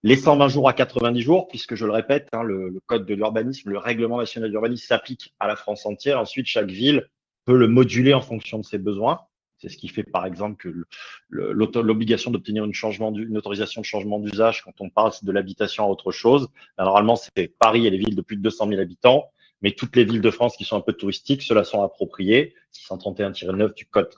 les 120 jours à 90 jours, puisque je le répète, le code de l'urbanisme, le règlement national d'urbanisme s'applique à la France entière. Ensuite, chaque ville peut le moduler en fonction de ses besoins. C'est ce qui fait, par exemple, que l'obligation d'obtenir une autorisation de changement d'usage quand on passe de l'habitation à autre chose. Là, normalement, c'est Paris et les villes de plus de 200 000 habitants. Mais toutes les villes de France qui sont un peu touristiques, ceux-là sont appropriés, 631-9 du code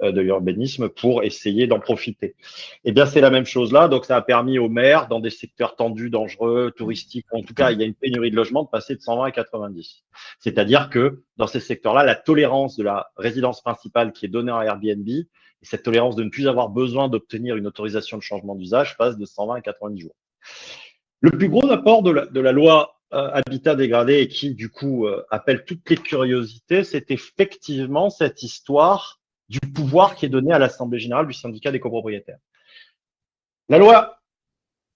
de l'urbanisme, pour essayer d'en profiter. Eh bien, c'est la même chose là. Donc, ça a permis aux maires, dans des secteurs tendus, dangereux, touristiques, en tout cas, il y a une pénurie de logements, de passer de 120 à 90. C'est-à-dire que dans ces secteurs-là, la tolérance de la résidence principale qui est donnée en Airbnb, et cette tolérance de ne plus avoir besoin d'obtenir une autorisation de changement d'usage, passe de 120 à 90 jours. Le plus gros apport de la loi Habitat dégradé et qui, du coup, appelle toutes les curiosités, c'est effectivement cette histoire du pouvoir qui est donné à l'Assemblée générale du syndicat des copropriétaires. La loi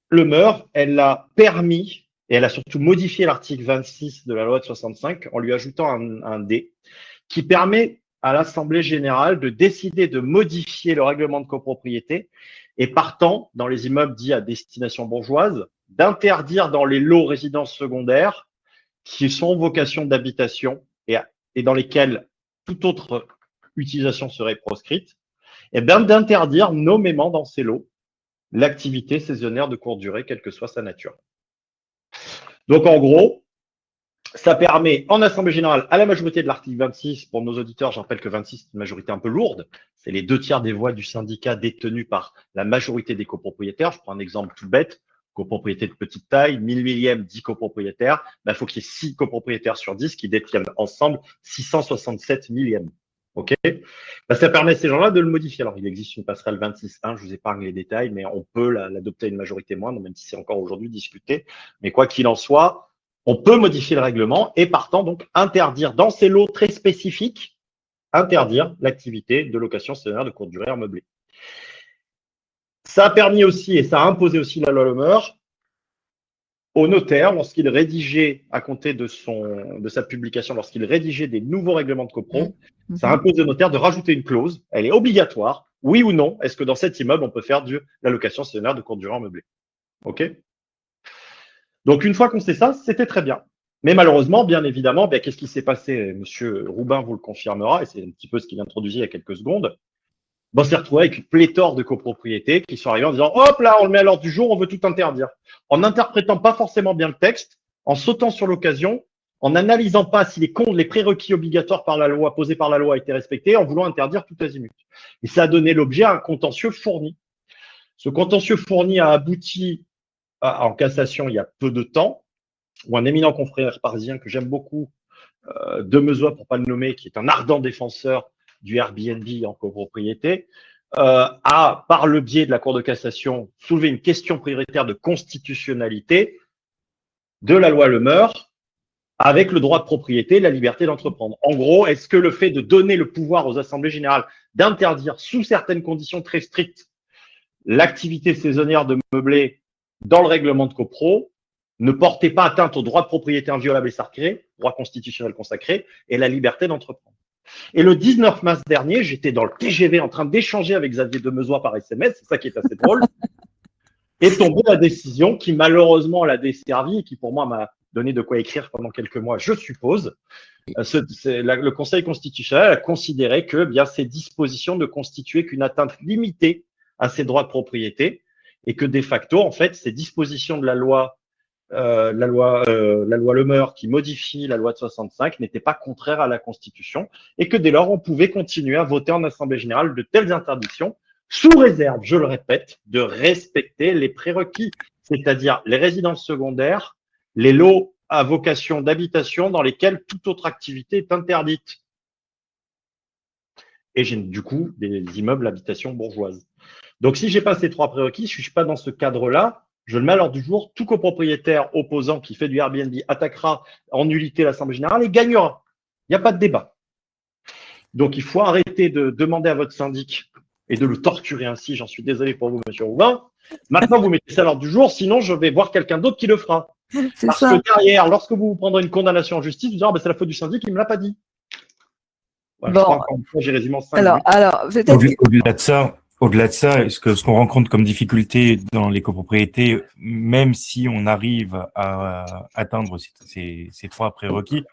Le Meur, elle a permis, et elle a surtout modifié l'article 26 de la loi de 65 en lui ajoutant un D, qui permet à l'Assemblée générale de décider de modifier le règlement de copropriété et partant, dans les immeubles dits à destination bourgeoise, d'interdire dans les lots résidences secondaires qui sont vocation d'habitation et dans lesquels toute autre utilisation serait proscrite, et bien d'interdire nommément dans ces lots l'activité saisonnière de courte durée, quelle que soit sa nature. Donc en gros, ça permet en Assemblée générale à la majorité de l'article 26, pour nos auditeurs, je rappelle que 26 c'est une majorité un peu lourde, c'est les 2/3 des voix du syndicat détenues par la majorité des copropriétaires. Je prends un exemple tout bête, copropriété de petite taille, 1000 millième, 10 copropriétaires, il faut qu'il y ait 6 copropriétaires sur 10 qui détiennent ensemble 667 millièmes. Ok, ça permet à ces gens-là de le modifier. Alors, il existe une passerelle 26.1, je vous épargne les détails, mais on peut l'adopter à une majorité moindre, même si c'est encore aujourd'hui discuté. Mais quoi qu'il en soit, on peut modifier le règlement et partant donc interdire dans ces lots très spécifiques, interdire l'activité de location saisonnière de courte durée en meublé. Ça a permis aussi, et ça a imposé aussi la loi Le Meur, au notaire, lorsqu'il rédigeait, à compter de sa publication, lorsqu'il rédigeait des nouveaux règlements de copro, ça impose au notaire de rajouter une clause. Elle est obligatoire. Oui ou non, est-ce que dans cet immeuble, on peut faire de la location saisonnière de courte durée en meublé? OK? Donc, une fois qu'on sait ça, c'était très bien. Mais malheureusement, bien évidemment, qu'est-ce qui s'est passé? Monsieur Roubin vous le confirmera, et c'est un petit peu ce qu'il introduisait il y a quelques secondes. On s'est retrouvé avec une pléthore de copropriétés qui sont arrivées en disant « Hop là, on le met à l'ordre du jour, on veut tout interdire ». En n'interprétant pas forcément bien le texte, en sautant sur l'occasion, en n'analysant pas si les prérequis obligatoires par la loi, posés par la loi, étaient respectés, en voulant interdire tout azimut. Et ça a donné l'objet à un contentieux fourni. Ce contentieux fourni a abouti en cassation il y a peu de temps, où un éminent confrère parisien que j'aime beaucoup, Demezois pour pas le nommer, qui est un ardent défenseur du Airbnb en copropriété, a, par le biais de la Cour de cassation, soulevé une question prioritaire de constitutionnalité de la loi Le Meur avec le droit de propriété et la liberté d'entreprendre. En gros, est-ce que le fait de donner le pouvoir aux assemblées générales d'interdire sous certaines conditions très strictes l'activité saisonnière de meublé dans le règlement de copro ne portait pas atteinte au droit de propriété inviolable et sacré, droit constitutionnel consacré, et la liberté d'entreprendre? Et le 19 mars dernier, j'étais dans le TGV en train d'échanger avec Xavier Demezois par SMS, c'est ça qui est assez drôle, est tombée la décision qui malheureusement l'a desservi et qui pour moi m'a donné de quoi écrire pendant quelques mois, je suppose. Le Conseil constitutionnel a considéré que ces dispositions ne constituaient qu'une atteinte limitée à ces droits de propriété et que de facto, en fait, ces dispositions de la loi Le Meur qui modifie la loi de 65 n'était pas contraire à la Constitution et que dès lors, on pouvait continuer à voter en Assemblée générale de telles interdictions sous réserve, je le répète, de respecter les prérequis, c'est-à-dire les résidences secondaires, les lots à vocation d'habitation dans lesquels toute autre activité est interdite. Et j'ai du coup des immeubles d'habitation bourgeoise. Donc, si j'ai pas ces trois prérequis, je suis pas dans ce cadre-là, je le mets à l'ordre du jour, tout copropriétaire opposant qui fait du Airbnb attaquera en nullité l'Assemblée générale et gagnera. Il n'y a pas de débat. Donc, il faut arrêter de demander à votre syndic et de le torturer ainsi. J'en suis désolé pour vous, monsieur Roubin. Maintenant, vous mettez ça à l'ordre du jour, sinon je vais voir quelqu'un d'autre qui le fera. Parce que derrière, lorsque vous prendrez une condamnation en justice, vous direz c'est la faute du syndic, il ne me l'a pas dit. Voilà, bon. Je crois encore une fois, j'ai résumé en 5 minutes. Alors, au-delà de ça, ce qu'on rencontre comme difficulté dans les copropriétés, même si on arrive à atteindre ces trois prérequis,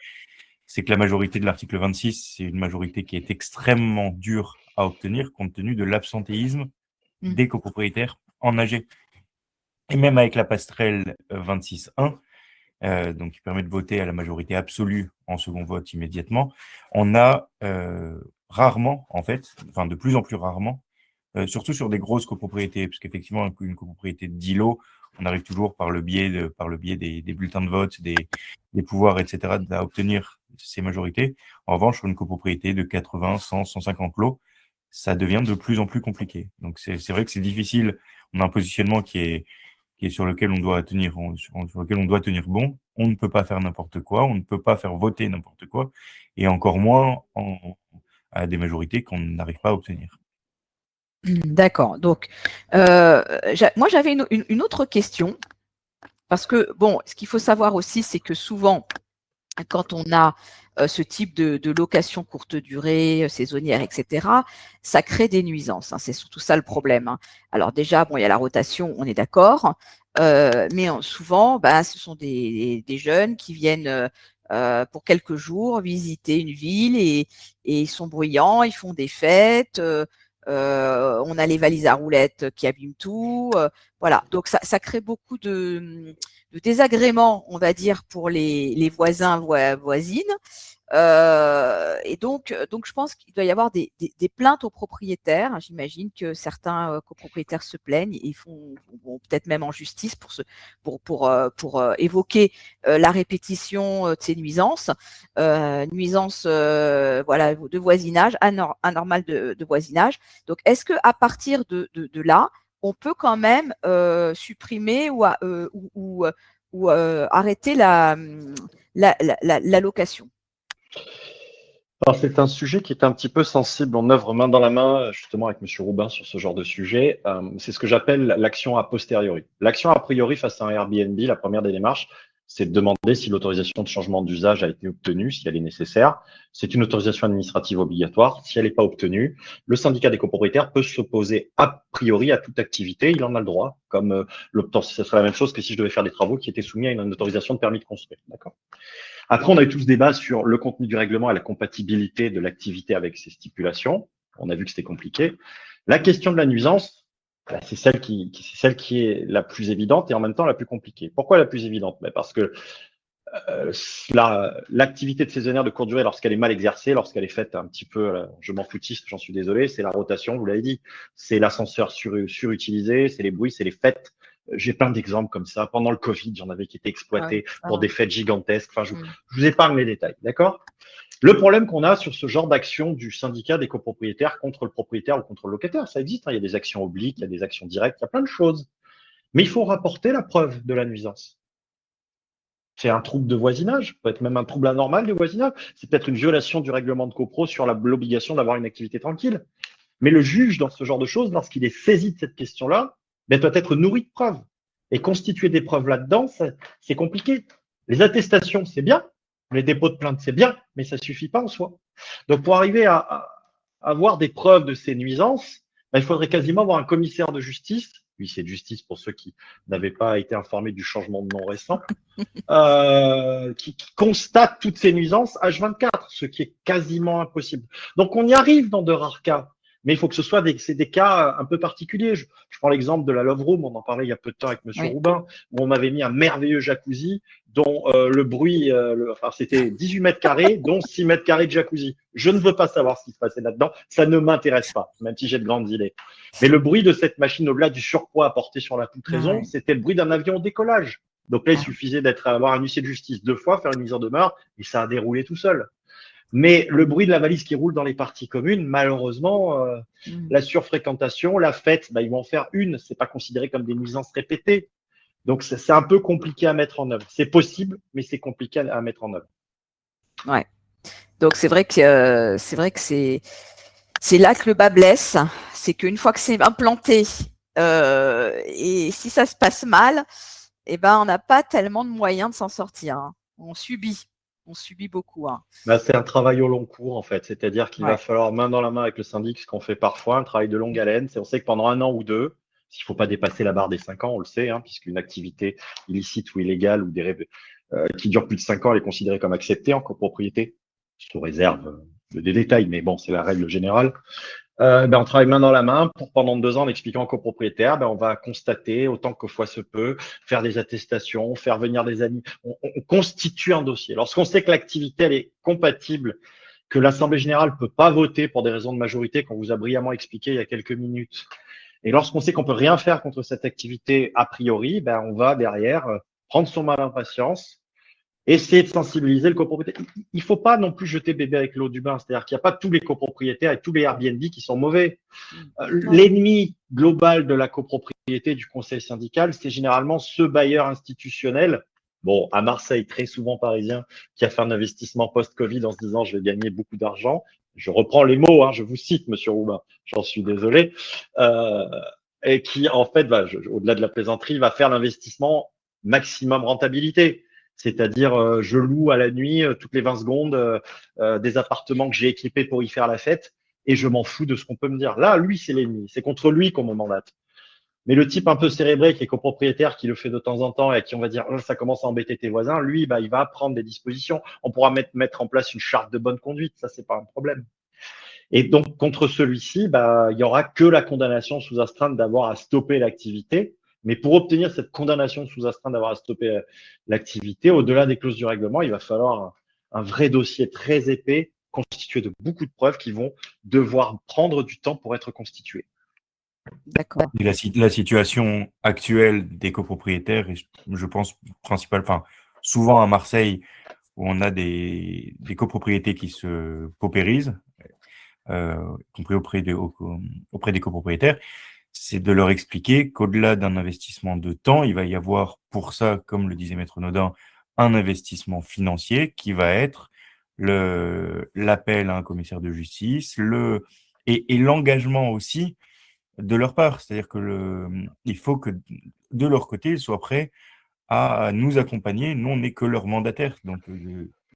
c'est que la majorité de l'article 26, c'est une majorité qui est extrêmement dure à obtenir compte tenu de l'absentéisme des copropriétaires en AG. Et même avec la passerelle 26.1, donc qui permet de voter à la majorité absolue en second vote immédiatement, on a rarement, en fait, enfin de plus en plus rarement, surtout sur des grosses copropriétés, parce qu'effectivement, une copropriété de 10 lots, on arrive toujours par le biais des bulletins de vote, des pouvoirs, etc., à obtenir ces majorités. En revanche, sur une copropriété de 80, 100, 150 lots, ça devient de plus en plus compliqué. Donc, c'est vrai que c'est difficile. On a un positionnement qui est sur lequel on doit tenir bon. On ne peut pas faire n'importe quoi, on ne peut pas faire voter n'importe quoi, et encore moins à des majorités qu'on n'arrive pas à obtenir. D'accord. Donc, moi, j'avais une autre question, parce que, bon, ce qu'il faut savoir aussi, c'est que souvent, quand on a ce type de location courte durée, saisonnière, etc., ça crée des nuisances. C'est surtout ça le problème. Alors déjà, bon, il y a la rotation, on est d'accord, mais souvent, ce sont des jeunes qui viennent pour quelques jours visiter une ville et ils sont bruyants, ils font des fêtes. On a les valises à roulettes qui abîment tout. Voilà, donc ça crée beaucoup de désagréments, on va dire, pour les voisins, voisines. Et donc, je pense qu'il doit y avoir des plaintes aux propriétaires. J'imagine que certains copropriétaires se plaignent et vont peut-être même en justice pour évoquer la répétition de ces nuisances, voilà, de voisinage, anormal de voisinage. Donc, est-ce que à partir de là, on peut quand même supprimer ou arrêter la location? Alors, c'est un sujet qui est un petit peu sensible. On œuvre main dans la main, justement, avec Monsieur Roubin sur ce genre de sujet. C'est ce que j'appelle l'action a posteriori. L'action a priori face à un Airbnb, la première des démarches, c'est de demander si l'autorisation de changement d'usage a été obtenue, si elle est nécessaire. C'est une autorisation administrative obligatoire. Si elle n'est pas obtenue, le syndicat des copropriétaires peut s'opposer a priori à toute activité. Il en a le droit, comme ce serait la même chose que si je devais faire des travaux qui étaient soumis à une autorisation de permis de construire. D'accord. Après, on a eu tout ce débat sur le contenu du règlement et la compatibilité de l'activité avec ces stipulations. On a vu que c'était compliqué. La question de la nuisance, c'est celle qui est la plus évidente et en même temps la plus compliquée. Pourquoi la plus évidente? Parce que l'activité de saisonnière de courte durée, lorsqu'elle est mal exercée, lorsqu'elle est faite un petit peu, je m'en foutiste, j'en suis désolé, c'est la rotation, vous l'avez dit, c'est l'ascenseur surutilisé, c'est les bruits, c'est les fêtes. J'ai plein d'exemples comme ça. Pendant le Covid, j'en avais qui étaient exploités pour des fêtes gigantesques. Enfin, je vous épargne les détails, d'accord? Le problème qu'on a sur ce genre d'action du syndicat des copropriétaires contre le propriétaire ou contre le locataire, ça existe. Il y a des actions obliques, il y a des actions directes, il y a plein de choses. Mais il faut rapporter la preuve de la nuisance. C'est un trouble de voisinage, peut être même un trouble anormal de voisinage. C'est peut-être une violation du règlement de copro sur l'obligation d'avoir une activité tranquille. Mais le juge, dans ce genre de choses, lorsqu'il est saisi de cette question-là, doit être nourri de preuves. Et constituer des preuves là-dedans, c'est compliqué. Les attestations, c'est bien. Les dépôts de plainte, c'est bien, mais ça ne suffit pas en soi. Donc, pour arriver à avoir des preuves de ces nuisances, il faudrait quasiment avoir un commissaire de justice, huissier de justice pour ceux qui n'avaient pas été informés du changement de nom récent, qui constate toutes ces nuisances H24, ce qui est quasiment impossible. Donc, on y arrive dans de rares cas. Mais il faut que ce soit des cas un peu particuliers. Je prends l'exemple de la Love Room, on en parlait il y a peu de temps avec Monsieur Roubin, où on m'avait mis un merveilleux jacuzzi dont le bruit, c'était 18 mètres carrés, dont 6 mètres carrés de jacuzzi. Je ne veux pas savoir ce qui se passait là-dedans, ça ne m'intéresse pas, même si j'ai de grandes idées. Mais le bruit de cette machine, au-delà du surpoids apporté sur la poutraison, c'était le bruit d'un avion au décollage. Donc là, il suffisait avoir un huissier de justice 2 fois, faire une mise en demeure, et ça a déroulé tout seul. Mais le bruit de la valise qui roule dans les parties communes, malheureusement, la surfréquentation, la fête, ils vont en faire une. C'est pas considéré comme des nuisances répétées. Donc, c'est un peu compliqué à mettre en œuvre. C'est possible, mais c'est compliqué à mettre en œuvre. Ouais. Donc, c'est vrai que c'est là que le bas blesse. C'est qu'une fois que c'est implanté, et si ça se passe mal, on n'a pas tellement de moyens de s'en sortir. Hein. On subit beaucoup. Hein. C'est un travail au long cours, en fait. C'est-à-dire qu'il va falloir main dans la main avec le syndic, ce qu'on fait parfois, un travail de longue haleine. On sait que pendant 1 an ou 2, il ne faut pas dépasser la barre des 5 ans, on le sait, puisqu'une activité illicite ou illégale ou qui dure plus de 5 ans, elle est considérée comme acceptée en copropriété, sous réserve des détails, mais bon, c'est la règle générale. On travaille main dans la main pendant 2 ans en expliquant aux copropriétaires, on va constater autant que fois se peut, faire des attestations, faire venir des amis. On constitue un dossier. Lorsqu'on sait que l'activité elle est compatible, que l'Assemblée générale ne peut pas voter pour des raisons de majorité qu'on vous a brillamment expliqué il y a quelques minutes, et lorsqu'on sait qu'on peut rien faire contre cette activité a priori, on va derrière prendre son mal en patience, essayer de sensibiliser le copropriétaire. Il ne faut pas non plus jeter bébé avec l'eau du bain. C'est-à-dire qu'il n'y a pas tous les copropriétaires et tous les Airbnb qui sont mauvais. L'ennemi global de la copropriété du conseil syndical, c'est généralement ce bailleur institutionnel, à Marseille, très souvent parisien, qui a fait un investissement post-Covid en se disant « je vais gagner beaucoup d'argent ». Je reprends les mots, je vous cite, Monsieur Roubin, j'en suis désolé. Et qui, en fait, au-delà de la plaisanterie, va faire l'investissement maximum rentabilité. C'est-à-dire, je loue à la nuit, toutes les 20 secondes, des appartements que j'ai équipés pour y faire la fête et je m'en fous de ce qu'on peut me dire. Là, lui, c'est l'ennemi. C'est contre lui qu'on me mandate. Mais le type un peu cérébré qui est copropriétaire, qui le fait de temps en temps et à qui on va dire ça commence à embêter tes voisins, lui, il va prendre des dispositions. On pourra mettre en place une charte de bonne conduite. Ça, c'est pas un problème. Et donc, contre celui-ci, il y aura que la condamnation sous astreinte d'avoir à stopper l'activité. Mais pour obtenir cette condamnation sous astreinte d'avoir à stopper l'activité, au-delà des clauses du règlement, il va falloir un vrai dossier très épais, constitué de beaucoup de preuves qui vont devoir prendre du temps pour être constituées. D'accord. La situation actuelle des copropriétaires, je pense, souvent à Marseille, où on a des copropriétés qui se paupérisent, y compris auprès des copropriétaires, c'est de leur expliquer qu'au-delà d'un investissement de temps, il va y avoir pour ça, comme le disait Maître Naudin, un investissement financier qui va être l'appel à un commissaire de justice, et l'engagement aussi de leur part. C'est-à-dire que il faut que de leur côté, ils soient prêts à nous accompagner. Nous, on n'est que leurs mandataires. Donc,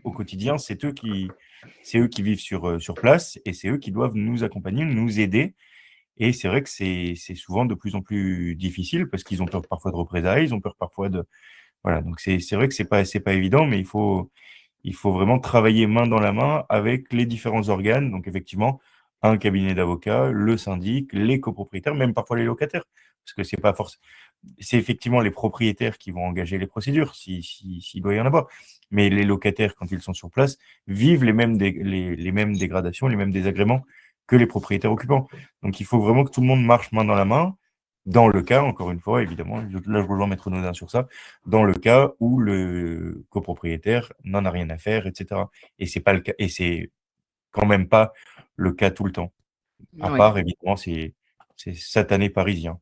au quotidien, c'est eux qui vivent sur place et c'est eux qui doivent nous accompagner, nous aider. Et c'est vrai que c'est souvent de plus en plus difficile parce qu'ils ont peur parfois de représailles, ils ont peur parfois de, voilà. Donc, c'est vrai que c'est pas évident, mais il faut vraiment travailler main dans la main avec les différents organes. Donc, effectivement, un cabinet d'avocats, le syndic, les copropriétaires, même parfois les locataires. Parce que c'est pas forcément, c'est effectivement les propriétaires qui vont engager les procédures, s'il doit y en avoir. Mais les locataires, quand ils sont sur place, vivent les mêmes dégradations, les mêmes désagréments que les propriétaires occupants. Donc, il faut vraiment que tout le monde marche main dans la main. Dans le cas, encore une fois, évidemment, là je rejoins Maître Nodin sur ça, dans le cas où le copropriétaire n'en a rien à faire, etc. Et c'est pas le cas, et c'est quand même pas le cas tout le temps. À Oui. part, évidemment, c'est satané parisien.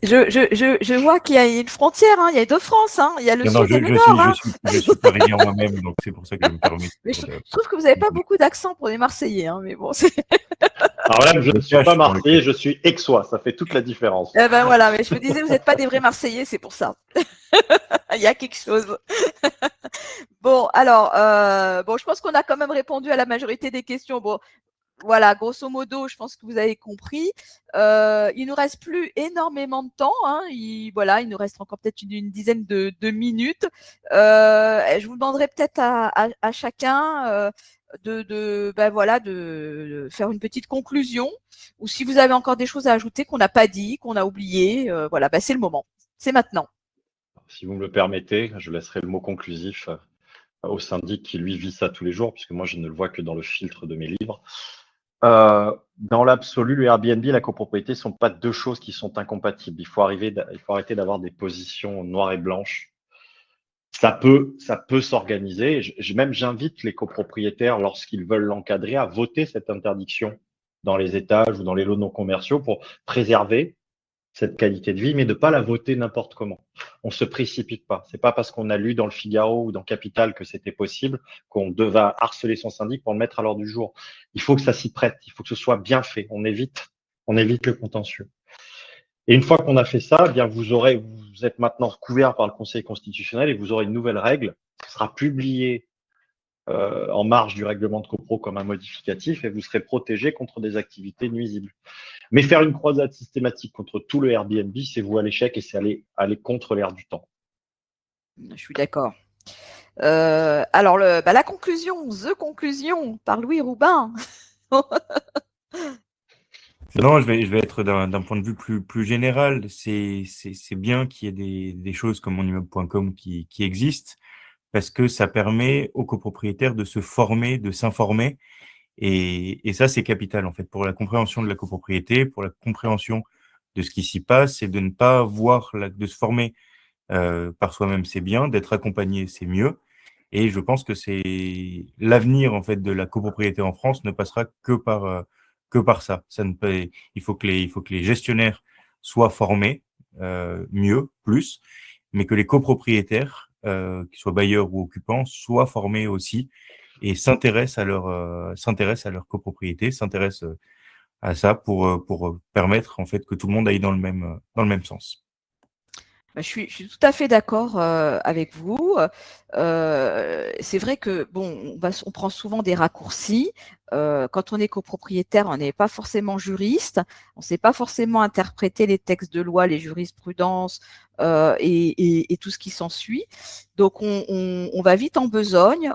Je vois qu'il y a une frontière, hein, il y a deux France, hein, il y a le Non, sud et le je nord. suis, je Hein. suis, je suis parisien moi-même, donc c'est pour ça que je me permets. Mais je trouve que vous n'avez pas beaucoup d'accent pour les Marseillais, hein, mais bon. Alors là, je ne suis pas Dans le marseillais, je suis aixois, ça fait toute la différence. Eh ben voilà, mais je me disais, vous n'êtes pas des vrais Marseillais, c'est pour ça. Il y a quelque chose. Bon, alors, bon, je pense qu'on a quand même répondu à la majorité des questions. Bon, voilà, grosso modo, je pense que vous avez compris. Il nous reste plus énormément de temps. Hein. Il nous reste encore peut-être une dizaine de minutes. Je vous demanderai peut-être à chacun de faire une petite conclusion, ou si vous avez encore des choses à ajouter qu'on n'a pas dit, qu'on a oublié, c'est le moment. C'est maintenant. Si vous me le permettez, je laisserai le mot conclusif au syndic qui lui vit ça tous les jours, puisque moi je ne le vois que dans le filtre de mes livres. Dans l'absolu, le Airbnb et la copropriété ne sont pas deux choses qui sont incompatibles. Il faut arrêter d'avoir des positions noires et blanches. Ça peut s'organiser. J'invite les copropriétaires, lorsqu'ils veulent l'encadrer, à voter cette interdiction dans les étages ou dans les lots non commerciaux pour préserver cette qualité de vie, mais de ne pas la voter n'importe comment. On ne se précipite pas. C'est pas parce qu'on a lu dans le Figaro ou dans Capital que c'était possible qu'on devait harceler son syndic pour le mettre à l'ordre du jour. Il faut que ça s'y prête. Il faut que ce soit bien fait. On évite le contentieux. Et une fois qu'on a fait ça, eh bien vous êtes maintenant couvert par le Conseil constitutionnel et vous aurez une nouvelle règle qui sera publiée en marge du règlement de copro comme un modificatif et vous serez protégé contre des activités nuisibles. Mais faire une croisade systématique contre tout le Airbnb, c'est vouer à l'échec et c'est aller contre l'air du temps. Je suis d'accord. Alors, la conclusion, par Louis Roubin. Non, je vais être d'un point de vue plus général. C'est bien qu'il y ait des choses comme monimmeuble.com qui existent parce que ça permet aux copropriétaires de se former, de s'informer. Et ça, c'est capital, en fait, pour la compréhension de la copropriété, pour la compréhension de ce qui s'y passe et de ne pas de se former par soi-même, c'est bien, d'être accompagné, c'est mieux. Et je pense que c'est l'avenir, en fait, de la copropriété en France ne passera que par ça. Il faut que les gestionnaires soient formés, mieux, plus, mais que les copropriétaires, qu'ils soient bailleurs ou occupants, soient formés aussi et s'intéressent à leur copropriété, s'intéressent à ça pour permettre en fait que tout le monde aille dans le même sens. Je suis tout à fait d'accord avec vous. C'est vrai que on prend souvent des raccourcis. Quand on est copropriétaire, on n'est pas forcément juriste, on ne sait pas forcément interpréter les textes de loi, les jurisprudences et tout ce qui s'ensuit. Donc on va vite en besogne.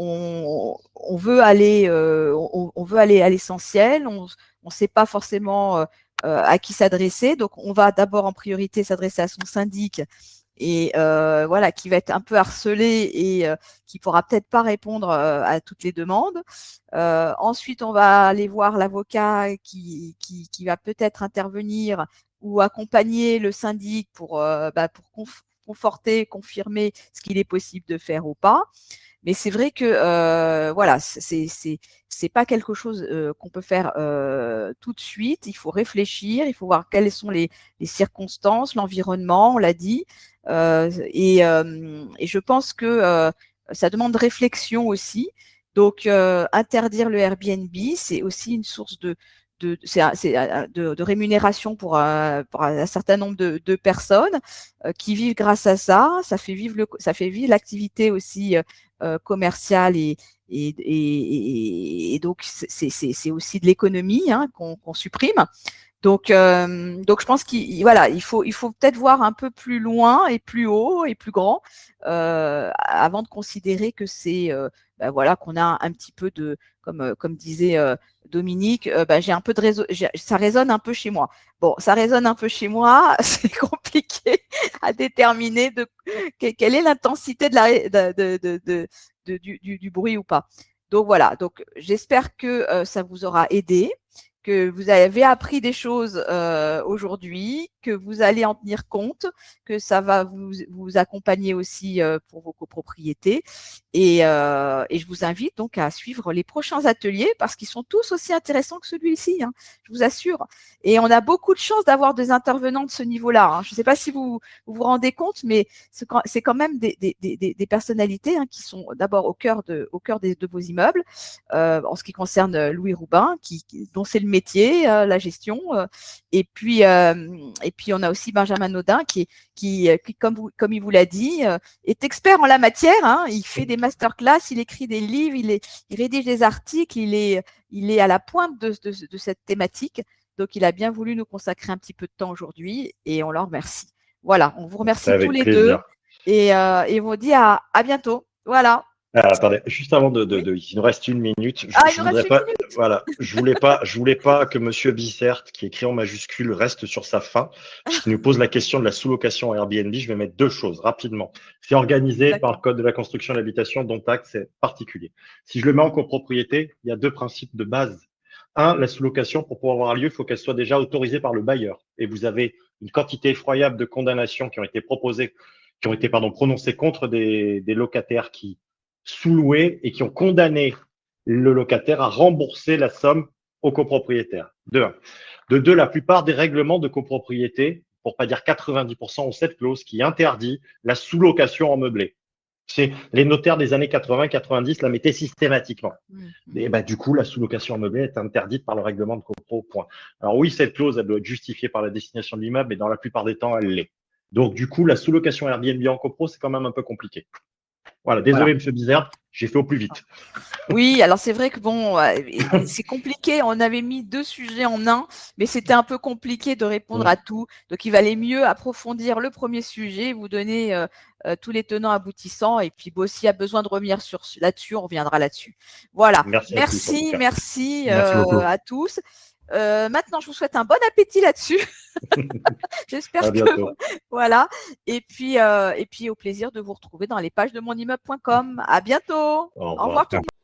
On veut aller, on veut aller à l'essentiel. On ne sait pas forcément à qui s'adresser. Donc, on va d'abord en priorité s'adresser à son syndic et qui va être un peu harcelé et qui pourra peut-être pas répondre à toutes les demandes. Ensuite, on va aller voir l'avocat qui va peut-être intervenir ou accompagner le syndic pour conforter, confirmer ce qu'il est possible de faire ou pas. Mais c'est vrai que voilà, c'est pas quelque chose qu'on peut faire tout de suite. Il faut réfléchir, il faut voir quelles sont les circonstances, l'environnement, on l'a dit, et je pense que ça demande réflexion aussi. Donc interdire le Airbnb, c'est aussi une source de rémunération pour un certain nombre de personnes qui vivent grâce à ça. Ça fait vivre l'activité aussi commerciale et donc c'est aussi de l'économie hein, qu'on supprime. Donc je pense il faut peut-être voir un peu plus loin et plus haut et plus grand avant de considérer que c'est voilà qu'on a un petit peu de comme disait Dominique, j'ai un peu de réseau, ça résonne un peu chez moi. Bon, ça résonne un peu chez moi, c'est compliqué à déterminer quelle est l'intensité du bruit ou pas. Donc voilà, donc j'espère que ça vous aura aidé, que vous avez appris des choses aujourd'hui, que vous allez en tenir compte, que ça va vous accompagner aussi pour vos copropriétés. Et je vous invite donc à suivre les prochains ateliers parce qu'ils sont tous aussi intéressants que celui-ci, hein, je vous assure. Et on a beaucoup de chance d'avoir des intervenants de ce niveau-là. Hein. Je ne sais pas si vous vous rendez compte, mais c'est quand même des personnalités hein, qui sont d'abord au cœur de vos immeubles. En ce qui concerne Louis Roubin, dont c'est le métier, la gestion. Et puis on a aussi Benjamin Naudin qui comme il vous l'a dit, est expert en la matière. Hein, il fait des masterclass, il écrit des livres, il rédige des articles, il est à la pointe de cette thématique. Donc, il a bien voulu nous consacrer un petit peu de temps aujourd'hui et on le remercie. Voilà, on vous remercie tous les deux et on vous dit à bientôt. Voilà. Alors, attendez, juste avant il nous reste 1 minute. Je voulais pas que Monsieur Bissert, qui écrit en majuscule, reste sur sa faim, qui nous pose la question de la sous-location Airbnb. Je vais mettre 2 choses rapidement. C'est organisé par le Code de la construction et de l'habitation, dont acte, c'est particulier. Si je le mets en copropriété, il y a 2 principes de base. 1, la sous-location, pour pouvoir avoir lieu, il faut qu'elle soit déjà autorisée par le bailleur. Et vous avez une quantité effroyable de condamnations qui ont été prononcées contre des locataires qui sous-loués et qui ont condamné le locataire à rembourser la somme au copropriétaire. De 1. De 2, la plupart des règlements de copropriété, pour pas dire 90%, ont cette clause qui interdit la sous-location en meublé. C'est les notaires des années 80-90 la mettaient systématiquement. Et du coup, la sous-location en meublé est interdite par le règlement de copro. Point. Alors oui, cette clause, elle doit être justifiée par la destination de l'immeuble, mais dans la plupart des temps, elle l'est. Donc du coup, la sous-location Airbnb en copro, c'est quand même un peu compliqué. Voilà, désolé, Monsieur Bizert, j'ai fait au plus vite. Oui, alors c'est vrai que bon, c'est compliqué. On avait mis 2 sujets en un, mais c'était un peu compliqué de répondre à tout. Donc, il valait mieux approfondir le premier sujet, vous donner tous les tenants aboutissants. Et puis, s'il y a besoin de revenir là-dessus, on reviendra là-dessus. Voilà. Merci à tous. Maintenant, je vous souhaite un bon appétit là-dessus. J'espère que voilà. Et puis au plaisir de vous retrouver dans les pages de monimmeuble.com. À bientôt. Au revoir tout le monde.